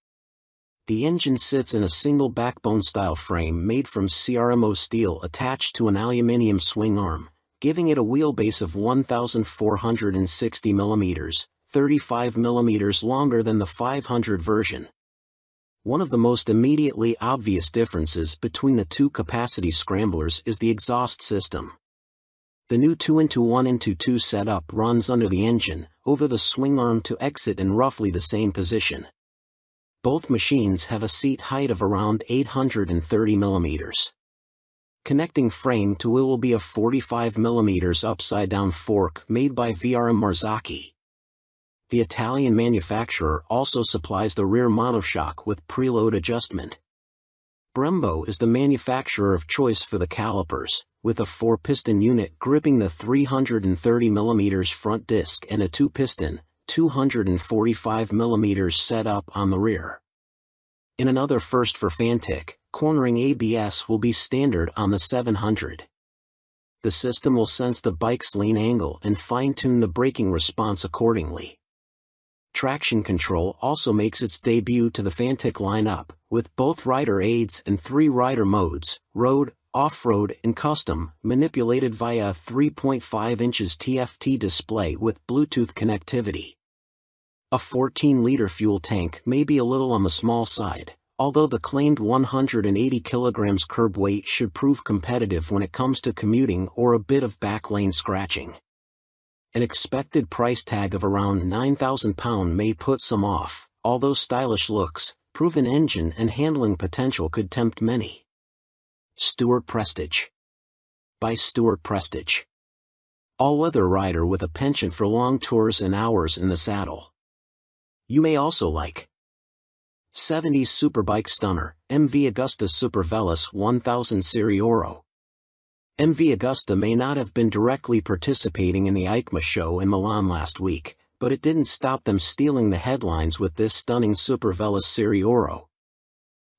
The engine sits in a single backbone-style frame made from CRMO steel attached to an aluminium swing arm, giving it a wheelbase of 1,460 mm, 35 mm longer than the 500 version. One of the most immediately obvious differences between the two capacity scramblers is the exhaust system. The new 2-into-1-into-2 setup runs under the engine, over the swing arm to exit in roughly the same position. Both machines have a seat height of around 830 mm. Connecting frame to wheel will be a 45 mm upside-down fork made by VRM Marzocchi. The Italian manufacturer also supplies the rear monoshock with preload adjustment. Brembo is the manufacturer of choice for the calipers, with a 4-piston unit gripping the 330 mm front disc and a 2-piston, 245 mm setup on the rear. In another first for Fantic, cornering ABS will be standard on the 700. The system will sense the bike's lean angle and fine-tune the braking response accordingly. Traction control also makes its debut to the Fantic lineup, with both rider aids and 3 rider modes, road, off-road and custom, manipulated via a 3.5 inches TFT display with Bluetooth connectivity. A 14-liter fuel tank may be a little on the small side, although the claimed 180 kilograms curb weight should prove competitive when it comes to commuting or a bit of back lane scratching. An expected price tag of around £9,000 may put some off, although stylish looks, proven engine and handling potential could tempt many. Stuart Prestige. By Stuart Prestige. All-weather rider with a penchant for long tours and hours in the saddle. You may also like 70s superbike stunner, MV Agusta Super Veloz 1000 Serie Oro. MV Agusta may not have been directly participating in the EICMA show in Milan last week, but it didn't stop them stealing the headlines with this stunning Superveloce Serie Oro.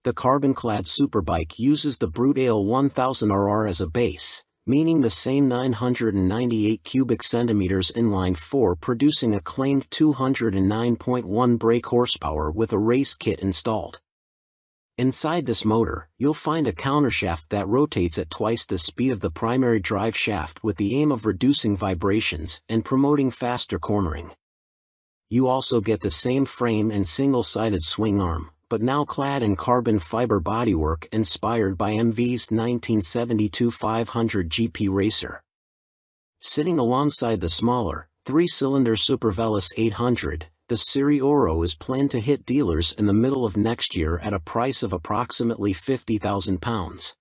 The carbon-clad superbike uses the Brute Ale 1000RR as a base, meaning the same 998 cubic centimeters inline 4, producing a claimed 209.1 brake horsepower with a race kit installed. Inside this motor, you'll find a countershaft that rotates at twice the speed of the primary drive shaft with the aim of reducing vibrations and promoting faster cornering. You also get the same frame and single-sided swing arm, but now clad in carbon fiber bodywork inspired by MV's 1972 500 GP Racer. Sitting alongside the smaller, 3-cylinder Superveloce 800, the Serie Oro is planned to hit dealers in the middle of next year at a price of approximately £50,000.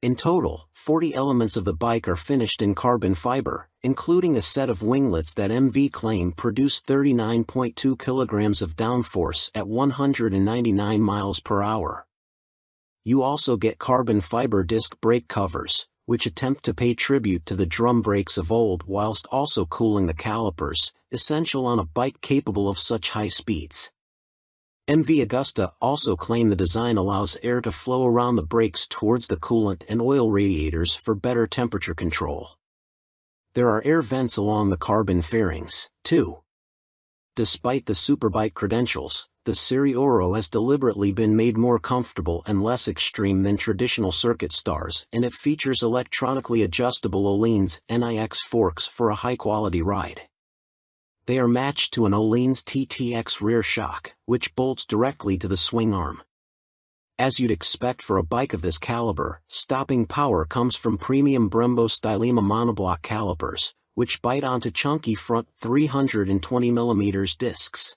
In total, 40 elements of the bike are finished in carbon fiber, including a set of winglets that MV claim produce 39.2 kilograms of downforce at 199 miles per hour. You also get carbon fiber disc brake covers, which attempt to pay tribute to the drum brakes of old whilst also cooling the calipers, essential on a bike capable of such high speeds. MV Agusta also claim the design allows air to flow around the brakes towards the coolant and oil radiators for better temperature control. There are air vents along the carbon fairings, too. Despite the superbike credentials, the Serie Oro has deliberately been made more comfortable and less extreme than traditional circuit stars, and it features electronically adjustable Öhlins NIX forks for a high-quality ride. They are matched to an Öhlins TTX rear shock, which bolts directly to the swing arm. As you'd expect for a bike of this caliber, stopping power comes from premium Brembo Stylema monoblock calipers, which bite onto chunky front 320mm discs.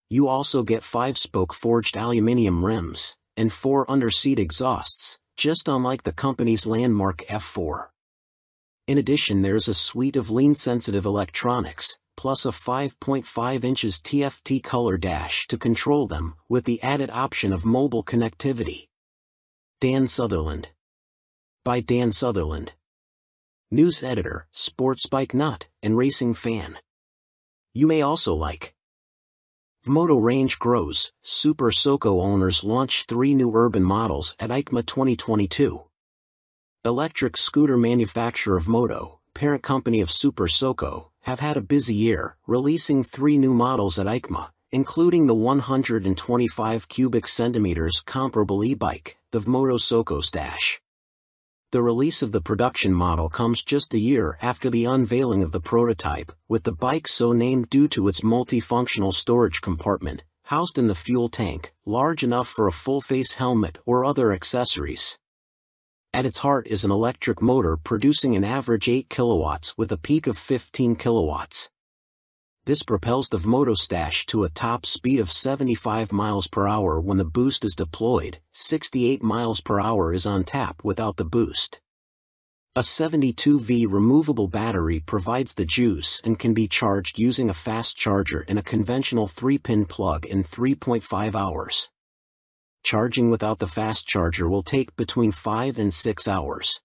You also get 5-spoke forged aluminium rims, and 4 under-seat exhausts, just unlike the company's landmark F4. In addition, there's a suite of lean-sensitive electronics, plus a 5.5 inches TFT color dash to control them, with the added option of mobile connectivity. Dan Sutherland. By Dan Sutherland. News editor, sports bike nut, and racing fan. You may also like. Vmoto range grows. Super Soco owners launch 3 new urban models at EICMA 2022. Electric scooter manufacturer Vmoto, parent company of Super Soco, have had a busy year, releasing 3 new models at EICMA, including the 125 cubic centimeters comparable e-bike, the Vmoto Soco Stash. The release of the production model comes just a year after the unveiling of the prototype, with the bike so named due to its multifunctional storage compartment, housed in the fuel tank, large enough for a full-face helmet or other accessories. At its heart is an electric motor producing an average 8 kilowatts with a peak of 15 kilowatts. This propels the Vmoto Stash to a top speed of 75 miles per hour when the boost is deployed. 68 miles per hour is on tap without the boost. A 72V removable battery provides the juice and can be charged using a fast charger in a conventional 3-pin plug in 3.5 hours. Charging without the fast charger will take between 5 and 6 hours.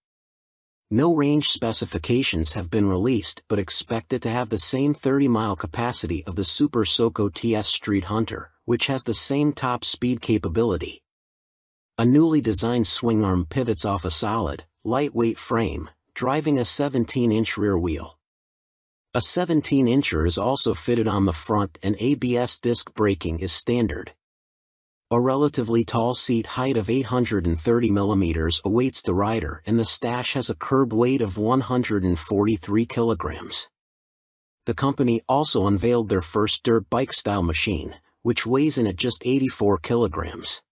No range specifications have been released, but expect it to have the same 30-mile capacity of the Super Soco TS Street Hunter, which has the same top speed capability. A newly designed swing arm pivots off a solid, lightweight frame, driving a 17-inch rear wheel. A 17-incher is also fitted on the front, and ABS disc braking is standard. A relatively tall seat height of 830 mm awaits the rider, and the Stash has a curb weight of 143 kilograms. The company also unveiled their first dirt bike-style machine, which weighs in at just 84 kilograms.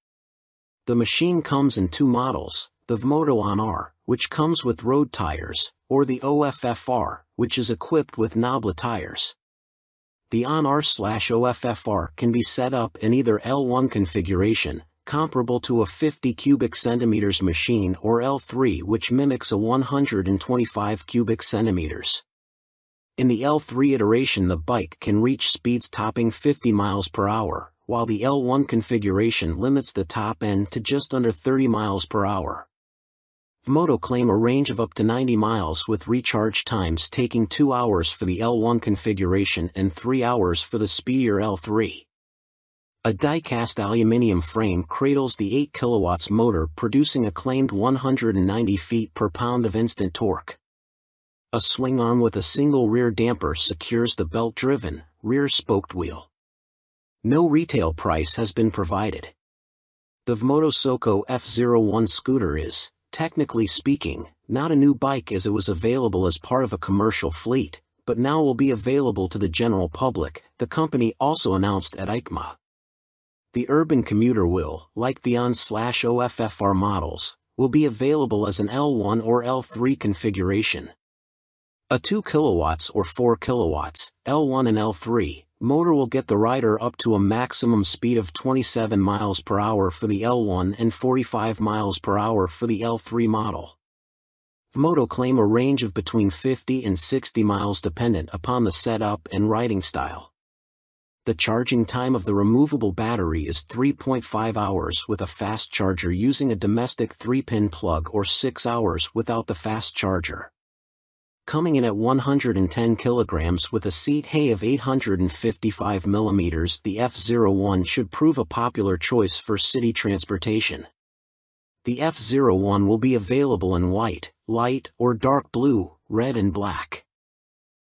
The machine comes in 2 models, the Vmoto On-R, which comes with road tires, or the OFFR, which is equipped with knoblet tires. The On-R/OFFR can be set up in either L1 configuration, comparable to a 50 cubic centimeters machine, or L3, which mimics a 125 cubic centimeters. In the L3 iteration, the bike can reach speeds topping 50 miles per hour, while the L1 configuration limits the top end to just under 30 miles per hour. Vmoto claim a range of up to 90 miles with recharge times taking 2 hours for the L1 configuration and 3 hours for the speedier L3. A die-cast aluminium frame cradles the 8 kW motor, producing a claimed 190 feet per pound of instant torque. A swing arm with a single rear damper secures the belt-driven, rear-spoked wheel. No retail price has been provided. The Vmoto Soco F01 scooter is, technically speaking, not a new bike as it was available as part of a commercial fleet, but now will be available to the general public, the company also announced at EICMA. The urban commuter will, like the ON/OFFR models, will be available as an L1 or L3 configuration. A 2 kW or 4 kW, L1 and L3, motor will get the rider up to a maximum speed of 27 miles per hour for the L1 and 45 miles per hour for the L3 model. Vmoto claim a range of between 50 and 60 miles dependent upon the setup and riding style. The charging time of the removable battery is 3.5 hours with a fast charger using a domestic 3-pin plug or 6 hours without the fast charger. Coming in at 110 kilograms with a seat height of 855 millimeters, the F01 should prove a popular choice for city transportation. The F01 will be available in white, light or dark blue, red and black.